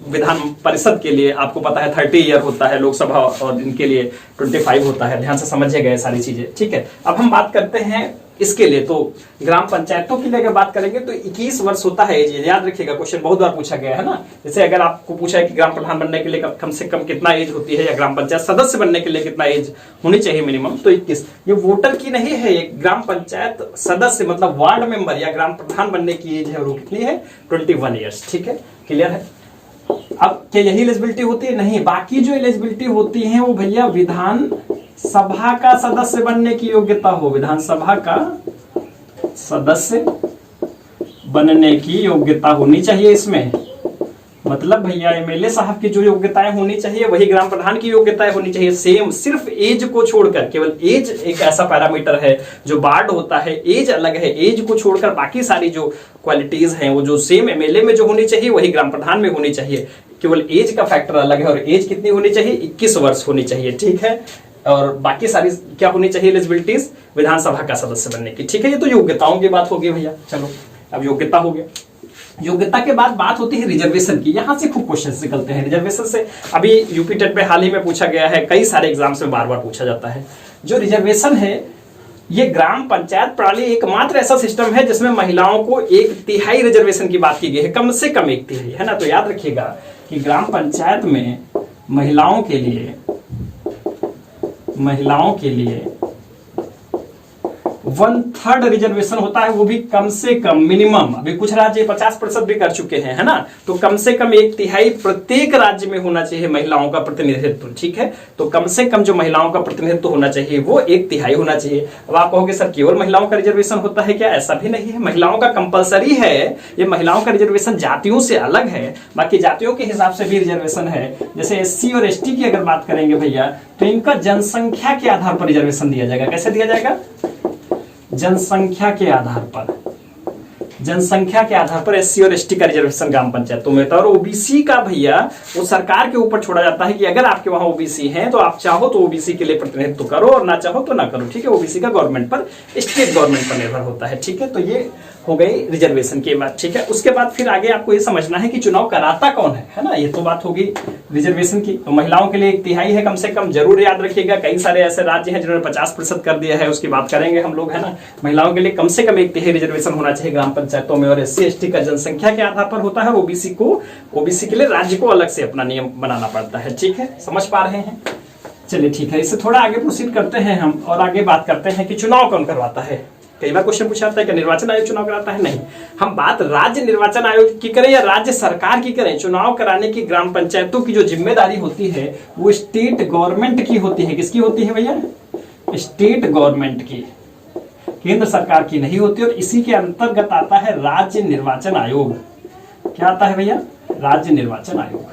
विधान परिषद के लिए आपको पता है 30 ईयर होता है, लोकसभा और इनके लिए 25 होता है। ध्यान से समझिएगा ये सारी चीजें। ठीक है, अब हम बात करते हैं इसके लिए तो ग्राम पंचायतों के लिए अगर बात करेंगे तो 21 वर्ष होता है एज। याद रखिएगा, क्वेश्चन बहुत बार पूछा गया है ना। जैसे अगर आपको पूछा है कि ग्राम प्रधान बनने के लिए कम से कम कितना एज होती है, या ग्राम पंचायत सदस्य बनने के लिए कितना एज होनी चाहिए मिनिमम, तो 21। ये वोटर की नहीं है, ये ग्राम पंचायत सदस्य मतलब वार्ड मेंबर या ग्राम प्रधान बनने की एज है, वो कितनी है 21 ईयर्स। ठीक है, क्लियर है। अब क्या यही एलिजिबिलिटी होती है? नहीं, बाकी जो एलिजिबिलिटी होती है वो भैया विधान सभा का सदस्य बनने की योग्यता हो, विधानसभा का सदस्य बनने की योग्यता होनी चाहिए इसमें। मतलब भैया एमएलए साहब की जो योग्यताएं होनी चाहिए वही ग्राम प्रधान की योग्यताएं होनी चाहिए सेम। सिर्फ एज को छोड़कर, केवल एज एक ऐसा पैरामीटर है जो बार्ड होता है, एज अलग है, एज को छोड़कर बाकी सारी जो क्वालिटीज हैं वो जो सेम एमएलए में जो होनी चाहिए वही ग्राम प्रधान में होनी चाहिए। केवल एज का फैक्टर अलग है, और एज कितनी होनी चाहिए 21 वर्ष होनी चाहिए। ठीक है, और बाकी सारी क्या होनी चाहिए एलिजिबिलिटीज विधानसभा का सदस्य बनने की। ठीक है, ये तो योग्यताओं की बात होगी भैया। चलो अब योग्यता हो गया। योग्यता के बाद बात होती है रिजर्वेशन की। यहां से खूब क्वेश्चन निकलते हैं रिजर्वेशन से। अभी यूपी टेट पे हाल ही में पूछा गया है, कई सारे एग्जाम्स में बार बार पूछा जाता है। जो रिजर्वेशन है ये ग्राम पंचायत प्रणाली एकमात्र ऐसा सिस्टम है जिसमें महिलाओं को 1/3 रिजर्वेशन की बात की गई है, कम से कम 1/3, है ना। तो याद रखिएगा कि ग्राम पंचायत में महिलाओं के लिए 1/3 रिजर्वेशन होता है, वो भी कम से कम मिनिमम। अभी कुछ राज्य 50% भी कर चुके हैं, है ना। तो कम से कम 1/3 प्रत्येक राज्य में होना चाहिए महिलाओं का प्रतिनिधित्व। ठीक है, तो कम से कम जो महिलाओं का प्रतिनिधित्व होना चाहिए वो 1/3 होना चाहिए। अब आप कहोगे सर केवल महिलाओं का रिजर्वेशन होता है क्या? ऐसा भी नहीं है, महिलाओं का कंपलसरी है। ये महिलाओं का रिजर्वेशन जातियों से अलग है, बाकी जातियों के हिसाब से भी रिजर्वेशन है। जैसे SC और ST की अगर बात करेंगे भैया तो इनका जनसंख्या के आधार पर रिजर्वेशन दिया जाएगा। कैसे दिया जाएगा? जनसंख्या के आधार पर। जनसंख्या के आधार पर SC और ST का रिजर्वेशन ग्राम पंचायतों में होता है। और OBC का भैया वो सरकार के ऊपर छोड़ा जाता है कि अगर आपके वहां OBC हैं तो आप चाहो तो OBC के लिए प्रतिनिधित्व करो और ना चाहो तो ना करो। ठीक है, OBC का गवर्नमेंट पर, स्टेट गवर्नमेंट पर निर्भर होता है। ठीक है, तो ये हो गई रिजर्वेशन की बात। ठीक है, उसके बाद फिर आगे आपको ये समझना है कि चुनाव कराता कौन है ना। ये तो बात होगी रिजर्वेशन की। तो महिलाओं के लिए 1/3 है कम से कम, जरूर याद रखिएगा। कई सारे ऐसे राज्य हैं जिन्होंने 50% कर दिया है, उसकी बात करेंगे हम लोग, है ना। महिलाओं के लिए कम से कम 1/3 रिजर्वेशन होना चाहिए ग्राम पंचायतों में। और SC ST का जनसंख्या के आधार पर होता है। OBC के लिए राज्य को अलग से अपना नियम बनाना पड़ता है। ठीक है, समझ पा रहे हैं? चलिए ठीक है, इससे थोड़ा आगे प्रोसीड करते हैं हम और आगे बात करते हैं कि चुनाव कौन करवाता है। कई बार क्वेश्चन पूछा जाता है कि निर्वाचन आयोग चुनाव कराता है। नहीं, हम बात राज्य निर्वाचन आयोग की करें या राज्य सरकार की करें, चुनाव कराने की ग्राम पंचायतों की जो जिम्मेदारी होती है वो स्टेट गवर्नमेंट की होती है। किसकी होती है भैया? स्टेट गवर्नमेंट की, केंद्र सरकार की नहीं होती। और इसी के अंतर्गत आता है राज्य निर्वाचन आयोग। क्या आता है भैया? राज्य निर्वाचन आयोग।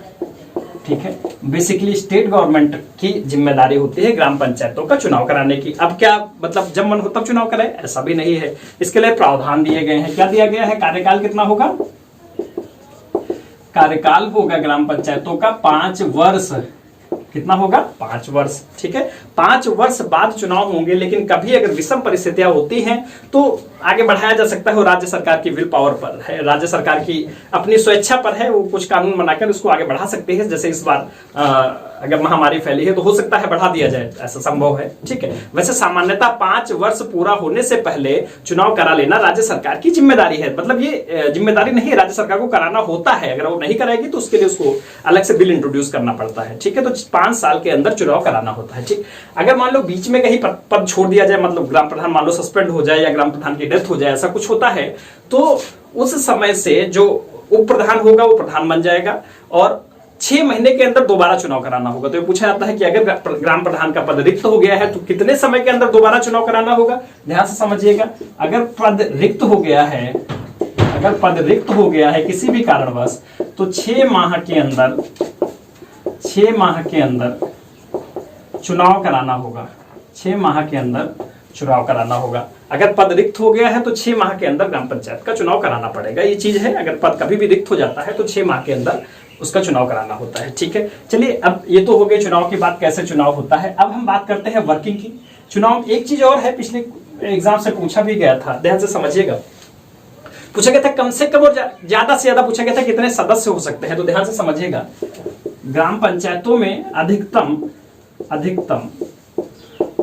ठीक है, बेसिकली स्टेट गवर्नमेंट की जिम्मेदारी होती है ग्राम पंचायतों का चुनाव कराने की। अब क्या मतलब जब मन हो तब चुनाव कराए, ऐसा भी नहीं है। इसके लिए प्रावधान दिए गए हैं। क्या दिया गया है? कार्यकाल कितना होगा? कार्यकाल होगा ग्राम पंचायतों का 5 वर्ष। कितना होगा? 5 वर्ष। ठीक है, 5 वर्ष बाद चुनाव होंगे, लेकिन कभी अगर विषम परिस्थितियां होती हैं तो आगे बढ़ाया जा सकता है। वो राज्य सरकार की विल पावर पर है, राज्य सरकार की अपनी स्वेच्छा पर है। वो कुछ कानून बनाकर उसको आगे बढ़ा सकते हैं। जैसे इस बार अगर महामारी फैली है तो हो सकता है बढ़ा दिया जाए, ऐसा संभव है। ठीक है, वैसे सामान्यतः 5 वर्ष पूरा होने से पहले चुनाव करा लेना राज्य सरकार की जिम्मेदारी है। मतलब ये जिम्मेदारी नहीं है, राज्य सरकार को कराना होता है। अगर वो नहीं कराएगी तो उसके लिए उसको अलग से बिल इंट्रोड्यूस करना पड़ता है। ठीक है, तो 5 साल के अंदर चुनाव कराना होता है। ठीक, अगर मान लो बीच में कहीं पद छोड़ दिया जाए, मतलब ग्राम प्रधान मान लो सस्पेंड हो जाए या ग्राम प्रधान की डेथ हो जाए, ऐसा कुछ होता है, तो उस समय से जो उप प्रधान होगा वो प्रधान बन जाएगा और 6 महीने के अंदर दोबारा चुनाव कराना होगा। तो ये पूछा जाता है कि अगर ग्राम प्रधान का पद रिक्त हो गया है तो कितने समय के अंदर दोबारा चुनाव कराना होगा। ध्यान से समझिएगा, अगर पद रिक्त हो गया है, अगर पद रिक्त हो गया है किसी भी कारणवश, तो 6 माह के अंदर चुनाव कराना होगा। 6 माह के अंदर चुनाव कराना होगा। अगर पद रिक्त हो गया है तो 6 माह के अंदर ग्राम पंचायत का चुनाव कराना पड़ेगा। ये चीज है, अगर पद कभी भी रिक्त हो जाता है तो 6 माह के अंदर उसका चुनाव कराना होता है। ठीक है, चलिए अब ये तो हो गई चुनाव की बात, कैसे चुनाव होता है। अब हम बात करते हैं वर्किंग की। चुनाव एक चीज और है, पिछले एग्जाम से पूछा भी गया था, ध्यान से समझिएगा। पूछा गया था कम से कम और ज्यादा से ज्यादा पूछा गया था कितने सदस्य हो सकते हैं। तो ध्यान से समझिएगा, ग्राम पंचायतों में अधिकतम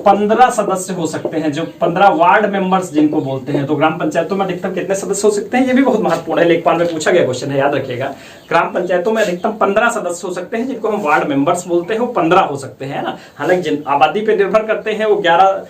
15 सदस्य हो सकते हैं, जो 15 वार्ड मेंबर्स जिनको बोलते हैं। तो ग्राम पंचायतों में अधिकतम कितने सदस्य हो सकते हैं, ये भी बहुत महत्वपूर्ण है, लेखपाल में पूछा गया क्वेश्चन है, याद रखिएगा। ग्राम पंचायतों में अधिकतम 15 सदस्य हो सकते हैं, जिनको हम वार्ड मेंबर्स बोलते हैं, वो 15 हो सकते हैं, है ना। हालांकि जिन आबादी पे निर्भर करते हैं, वो 11,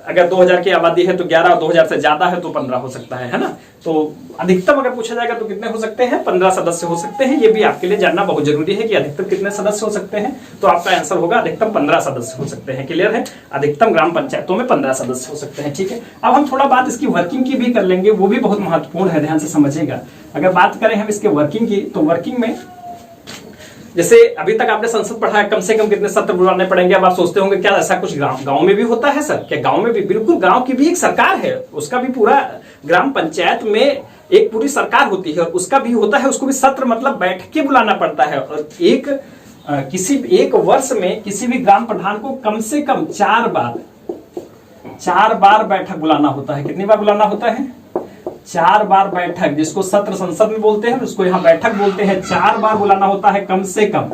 अगर 2000 की आबादी है तो 11, 2000 से ज्यादा है तो 15 हो सकता है ना। तो अधिकतम अगर पूछा जाएगा तो कितने हो सकते हैं, 15 सदस्य हो सकते हैं। ये भी आपके लिए जानना बहुत जरूरी है कि अधिकतम कितने सदस्य हो सकते हैं। तो आपका आंसर होगा अधिकतम 15 सदस्य हो सकते हैं। क्लियर है, अधिकतम ग्राम पंचायतों में 15 सदस्य हो सकते हैं। ठीक है, अब हम थोड़ा बात इसकी वर्किंग की भी कर लेंगे, वो भी बहुत महत्वपूर्ण है, ध्यान से समझिएगा। अगर बात करें हम इसके वर्किंग की, तो वर्किंग में जैसे अभी तक आपने संसद पढ़ा है, कम से कम कितने सत्र बुलाने पड़ेंगे। अब आप सोचते होंगे क्या ऐसा कुछ गांव में भी होता है सर? क्या गांव में भी? बिल्कुल, गांव की भी एक सरकार है, उसका भी पूरा ग्राम पंचायत में एक पूरी सरकार होती है, और उसका भी होता है, उसको भी सत्र मतलब बैठकें बुलाना पड़ता है। और किसी एक वर्ष में किसी भी ग्राम प्रधान को कम से कम 4 बार बैठक बुलाना होता है। कितनी बार बुलाना होता है? 4 बार बैठक, जिसको सत्र संसद में बोलते हैं, उसको यहाँ बैठक बोलते हैं। 4 बार बुलाना होता है, कम से कम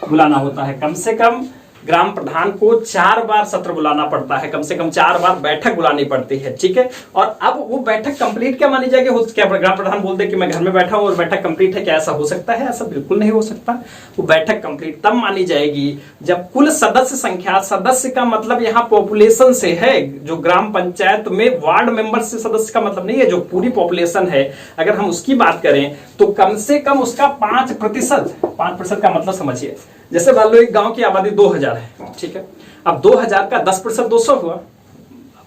बुलाना होता है। कम से कम ग्राम प्रधान को 4 बार सत्र बुलाना पड़ता है, कम से कम 4 बार बैठक बुलानी पड़ती है। ठीक है, और अब वो बैठक कंप्लीट क्या मानी जाएगी? क्या ग्राम प्रधान बोल दे कि मैं घर में बैठा हूं और बैठक कंप्लीट है? क्या ऐसा हो सकता है? ऐसा बिल्कुल नहीं हो सकता। वो बैठक कंप्लीट तब मानी जाएगी जब कुल सदस्य संख्या, सदस्य का मतलब यहाँ पॉपुलेशन से है, जो ग्राम पंचायत में वार्ड मेंबर से सदस्य का मतलब नहीं है, जो पूरी पॉपुलेशन है, अगर हम उसकी बात करें तो कम से कम उसका 5%। 5% का मतलब समझिए, जैसे मान लो एक गांव की आबादी 2000 है, ठीक है। अब 2000 का 10% 200 हुआ।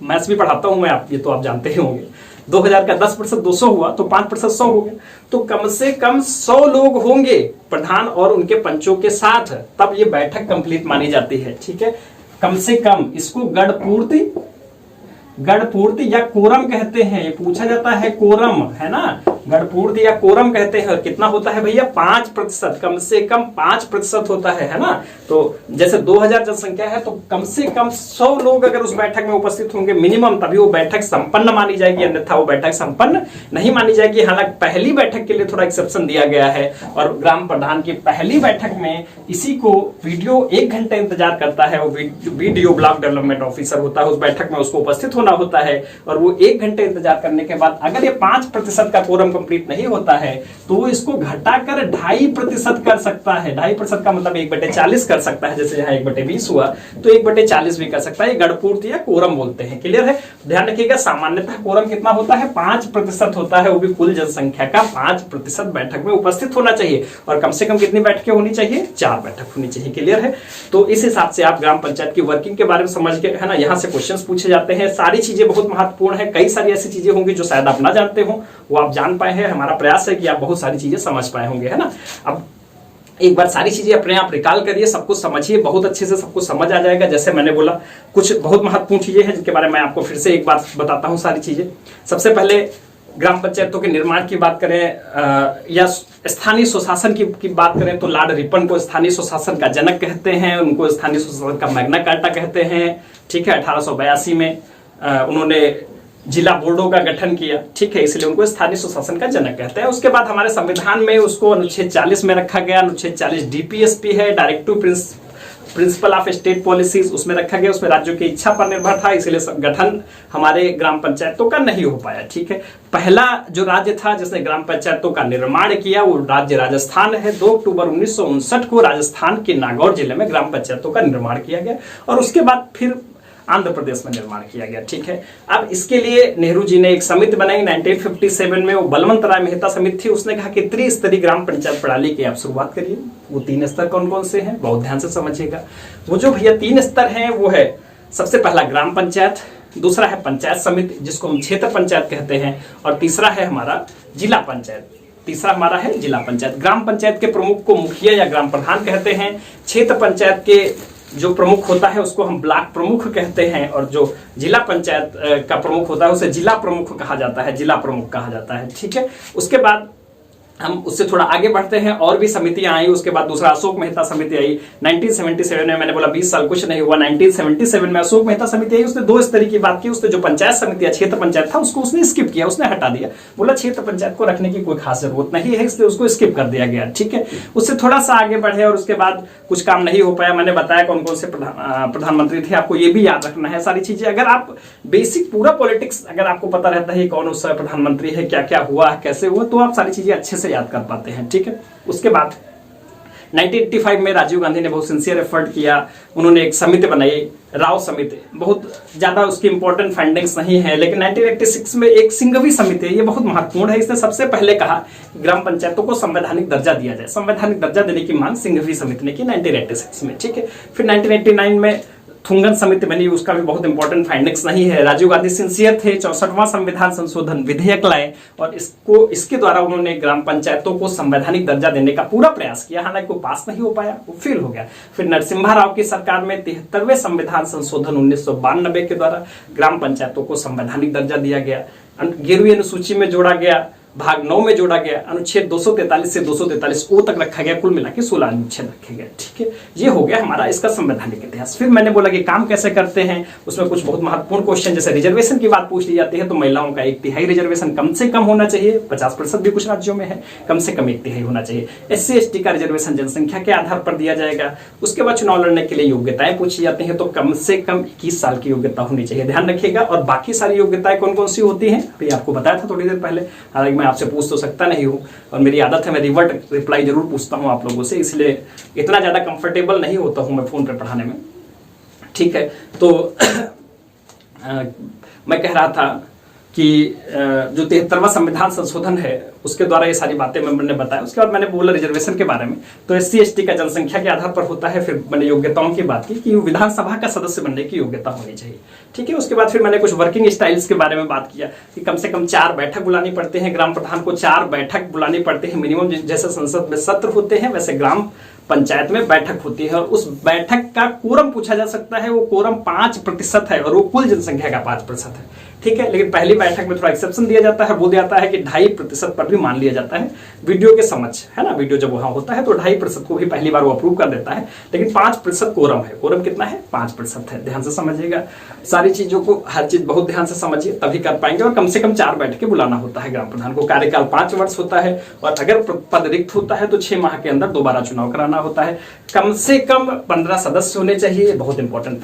मैथ्स भी पढ़ाता हूं मैं, आप ये तो आप जानते ही होंगे। 2000 का 10% 200 हुआ तो 5% 100 हो गया। तो कम से कम 100 लोग होंगे प्रधान और उनके पंचों के साथ, तब ये बैठक कंप्लीट मानी जाती है। ठीक है, कम से कम इसको गढ़पूर्ति या कोरम कहते हैं। ये पूछा जाता है, कोरम है ना, गढ़पूर्ति या कोरम कहते हैं। और कितना होता है भैया? 5%, कम से कम 5% होता है ना। तो जैसे 2000 जनसंख्या है तो कम से कम 100 लोग अगर उस बैठक में उपस्थित होंगे मिनिमम, तभी वो बैठक संपन्न मानी जाएगी, अन्यथा वो बैठक संपन्न नहीं मानी जाएगी। हालांकि पहली बैठक के लिए थोड़ा एक्सेप्शन दिया गया है, और ग्राम प्रधान की पहली बैठक में इसी को वीडियो 1 घंटे इंतजार करता है। वो वीडियो ब्लॉक डेवलपमेंट ऑफिसर होता है, उस बैठक में उसको उपस्थित होना होता है, और वो 1 घंटे इंतजार करने के बाद अगर ये 5% का कोरम कंप्लीट नहीं होता है तो वो इसको घटाकर 2.5% कर सकता है। 2.5% का मतलब 1/40 कर सकता है। जैसे यहाँ 1/20 हुआ तो 1/40 भी कर सकता है। ये गढ़पूर्ति या कोरम बोलते हैं। क्लियर है, ध्यान रखिएगा। सामान्यतः कोरम कितना होता है? 5% होता है, वो भी कुल जनसंख्या का 5% बैठक में उपस्थित होना चाहिए। और कम से कम कितनी बैठकें होनी चाहिए? 4 बैठक होनी चाहिए। क्लियर है, तो इस हिसाब से आप ग्राम पंचायत की वर्किंग के बारे में समझ गए, है ना। यहाँ से क्वेश्चन पूछे जाते हैं, सारी चीजें बहुत महत्वपूर्ण है। कई सारी ऐसी चीजें होंगी जो शायद आप ना जानते हो, वो आप जान पाए हैं। हमारा प्रयास है कि आप बहुत सारी चीजें समझ पाए होंगे, है ना। अब एक बार सारी चीजें अपने आप रिकॉल करिए, सब कुछ समझिए, बहुत अच्छे से सब कुछ समझ आ जाएगा। जैसे मैंने बोला, कुछ बहुत महत्वपूर्ण चीजें हैं जिनके बारे में आपको फिर से एक बार बताता हूं सारी चीजें। सबसे पहले ग्राम पंचायतों के निर्माण की बात करें या स्थानीय स्वशासन की बात करें तो लॉर्ड रिपन को स्थानीय स्वशासन का जनक कहते हैं, उनको स्थानीय स्वशासन का मैग्ना कार्टा कहते हैं। ठीक है, 1882 में उन्होंने जिला बोर्डों का गठन किया। ठीक है, इसलिए उनको स्थानीय स्वशासन का जनक कहते हैं। उसके बाद हमारे संविधान में उसको अनुच्छेद 40 में रखा गया। अनुच्छेद 40 डीपीएसपी है, directive principle of state policies, उसमें रखा गया। उसमें राज्यों की इच्छा पर निर्भर था, इसलिए गठन हमारे ग्राम पंचायतों का नहीं हो पाया। ठीक है, पहला जो राज्य था जिसने ग्राम पंचायतों का निर्माण किया वो राज्य राजस्थान है। 2 अक्टूबर 1959 को राजस्थान के नागौर जिले में ग्राम पंचायतों का निर्माण किया गया, और उसके बाद फिर आंध्र प्रदेश में निर्माण किया गया। ठीक है, अब इसके लिए नेहरू जी ने एक समिति बनाई 1957 में। वो बलवंत राय मेहता समिति थी। उसने कहा कि त्रिस्तरीय ग्राम पंचायत प्रणाली की आप शुरुआत करिए। वो 3 स्तर कौन कौन से हैं, बहुत ध्यान से समझिएगा। वो जो भैया 3 स्तर हैं वो है, सबसे पहला ग्राम पंचायत, दूसरा है पंचायत समिति जिसको हम क्षेत्र पंचायत कहते हैं, और तीसरा है हमारा जिला पंचायत। तीसरा हमारा है जिला पंचायत। ग्राम पंचायत के प्रमुख को मुखिया या ग्राम प्रधान कहते हैं। क्षेत्र पंचायत के जो प्रमुख होता है उसको हम ब्लॉक प्रमुख कहते हैं, और जो जिला पंचायत का प्रमुख होता है उसे जिला प्रमुख कहा जाता है, जिला प्रमुख कहा जाता है। ठीक है, उसके बाद हम उससे थोड़ा आगे बढ़ते हैं, और भी समितियां आई, उसके बाद दूसरा अशोक मेहता समिति आई 1977 में। मैंने बोला 20 साल कुछ नहीं हुआ, 1977 में अशोक मेहता समिति आई। उसने दो स्तरीय की बात की। उसने जो पंचायत समिति या क्षेत्र पंचायत था उसको उसने स्किप किया, उसने हटा दिया, बोला क्षेत्र पंचायत को रखने की कोई खास जरूरत नहीं है, इसलिए उसको स्किप कर दिया गया। ठीक है, उससे थोड़ा सा आगे बढ़े और उसके बाद कुछ काम नहीं हो पाया। मैंने बताया कौन कौन से प्रधानमंत्री थे, आपको ये भी याद रखना है सारी चीजें। अगर आप बेसिक पूरा पॉलिटिक्स अगर आपको पता रहता है कौन उस प्रधानमंत्री है, क्या क्या हुआ, कैसे हुआ, तो आप सारी चीजें अच्छे से याद कर पाते हैं। ठीक है, उसके बाद 1985 में राजीव गांधी ने बहुत सिंसियर एफर्ट किया। उन्होंने एक समिति बनाई, राव समिति। बहुत ज्यादा उसकी इंपॉर्टेंट फाइंडिंग्स नहीं है, लेकिन 1986 में एक सिंघवी समिति है, ये बहुत महत्वपूर्ण है। इसने सबसे पहले कहा कि ग्राम पंचायतों को संवैधानिक दर्जा दिया जाए। संवैधानिक दर्जा देने की मांग सिंघवी समिति ने की 1986 में। ठीक है, फिर 1989 में थुंगन समिति बनी, उसका भी बहुत इंपॉर्टेंट फाइंडिंग्स नहीं है। राजीव गांधी सिंसियर थे, 64वां संविधान संशोधन विधेयक लाए और इसके द्वारा उन्होंने ग्राम पंचायतों को संवैधानिक दर्जा देने का पूरा प्रयास किया, हालांकि वो पास नहीं हो पाया, वो फेल हो गया। फिर नरसिम्हा राव की सरकार में 73वें संविधान संशोधन 1992 के द्वारा ग्राम पंचायतों को संवैधानिक दर्जा दिया गया। 11वीं अनुसूची में जोड़ा गया, भाग 9 में जोड़ा गया, अनुच्छेद 243 से 243 ओ तक रखा गया, कुल मिला के 16 अनुच्छेद रखे गए। ठीक है, ये हो गया हमारा इसका संवैधानिक इतिहास। फिर मैंने बोला कि काम कैसे करते हैं, उसमें कुछ बहुत महत्वपूर्ण क्वेश्चन, जैसे रिजर्वेशन की बात पूछ ली जाती है तो महिलाओं का 1/3 रिजर्वेशन कम से कम होना चाहिए, 50% भी कुछ राज्यों में है, कम से कम 1/3 होना चाहिए। SC ST का रिजर्वेशन जनसंख्या के आधार पर दिया जाएगा। उसके बाद चुनाव लड़ने के लिए योग्यताएं पूछी जाती हैं, तो कम से कम 21 साल की योग्यता होनी चाहिए, ध्यान रखिएगा। और बाकी सारी योग्यताएं कौन कौन सी होती हैं अभी आपको बताया था थोड़ी देर पहले, हालांकि मैं आपसे पूछ तो सकता नहीं हूं और मेरी आदत है मैं रिवर्ट रिप्लाई जरूर पूछता हूं आप लोगों से, इसलिए इतना ज्यादा कंफर्टेबल नहीं होता हूं मैं फोन पे पढ़ाने में। ठीक है, तो मैं कह रहा था कि जो 73वां संविधान संशोधन है उसके द्वारा ये सारी बातें मैंने बताया। उसके बाद मैंने बोला रिजर्वेशन के बारे में, तो SC ST का जनसंख्या के आधार पर होता है। फिर मैंने योग्यताओं की बात की कि विधानसभा का सदस्य बनने की योग्यता होनी चाहिए। ठीक है, उसके बाद फिर मैंने कुछ वर्किंग स्टाइल्स के बारे में बात किया कि कम से कम 4 बैठक बुलानी पड़ते हैं, ग्राम प्रधान को 4 बैठक बुलानी पड़ती है मिनिमम। जैसे संसद में सत्र होते हैं वैसे ग्राम पंचायत में बैठक होती है, और उस बैठक का कोरम पूछा जा सकता है। वो कोरम 5% है और वो कुल जनसंख्या का 5% है। ठीक है, लेकिन पहली बैठक में थोड़ा एक्सेप्शन दिया जाता है, बोल जाता है कि 2.5% पर भी मान लिया जाता है वीडियो के समक्ष, है ना। वीडियो जब वहां होता है तो 2.5% को भी पहली बार वो अप्रूव कर देता है, लेकिन 5% कोरम है। कोरम कितना है? 5% है। ध्यान से समझिएगा सारी चीजों को, हर चीज बहुत ध्यान से समझिए तभी कर पाएंगे। और कम से कम 4 बैठकें बुलाना होता है ग्राम प्रधान को। कार्यकाल 5 वर्ष होता है और अगर पद रिक्त होता है तो 6 माह के अंदर दोबारा चुनाव कराना होता है। कम से कम 15 सदस्य होने चाहिए, बहुत इंपॉर्टेंट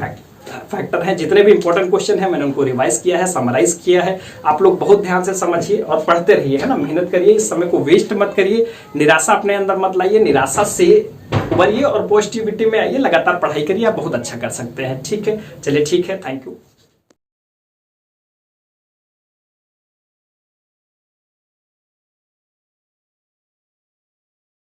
फैक्टर है। जितने भी इंपॉर्टेंट क्वेश्चन है मैंने उनको रिवाइज किया है, समराइज किया है। आप लोग बहुत ध्यान से समझिए और पढ़ते रहिए, है ना, मेहनत करिए, इस समय को वेस्ट मत करिए, निराशा अपने अंदर मत लाइए, निराशा से उबरिए और पॉजिटिविटी में आइए, लगातार पढ़ाई करिए, आप बहुत अच्छा कर सकते हैं। ठीक है, चलिए ठीक है, थैंक यू।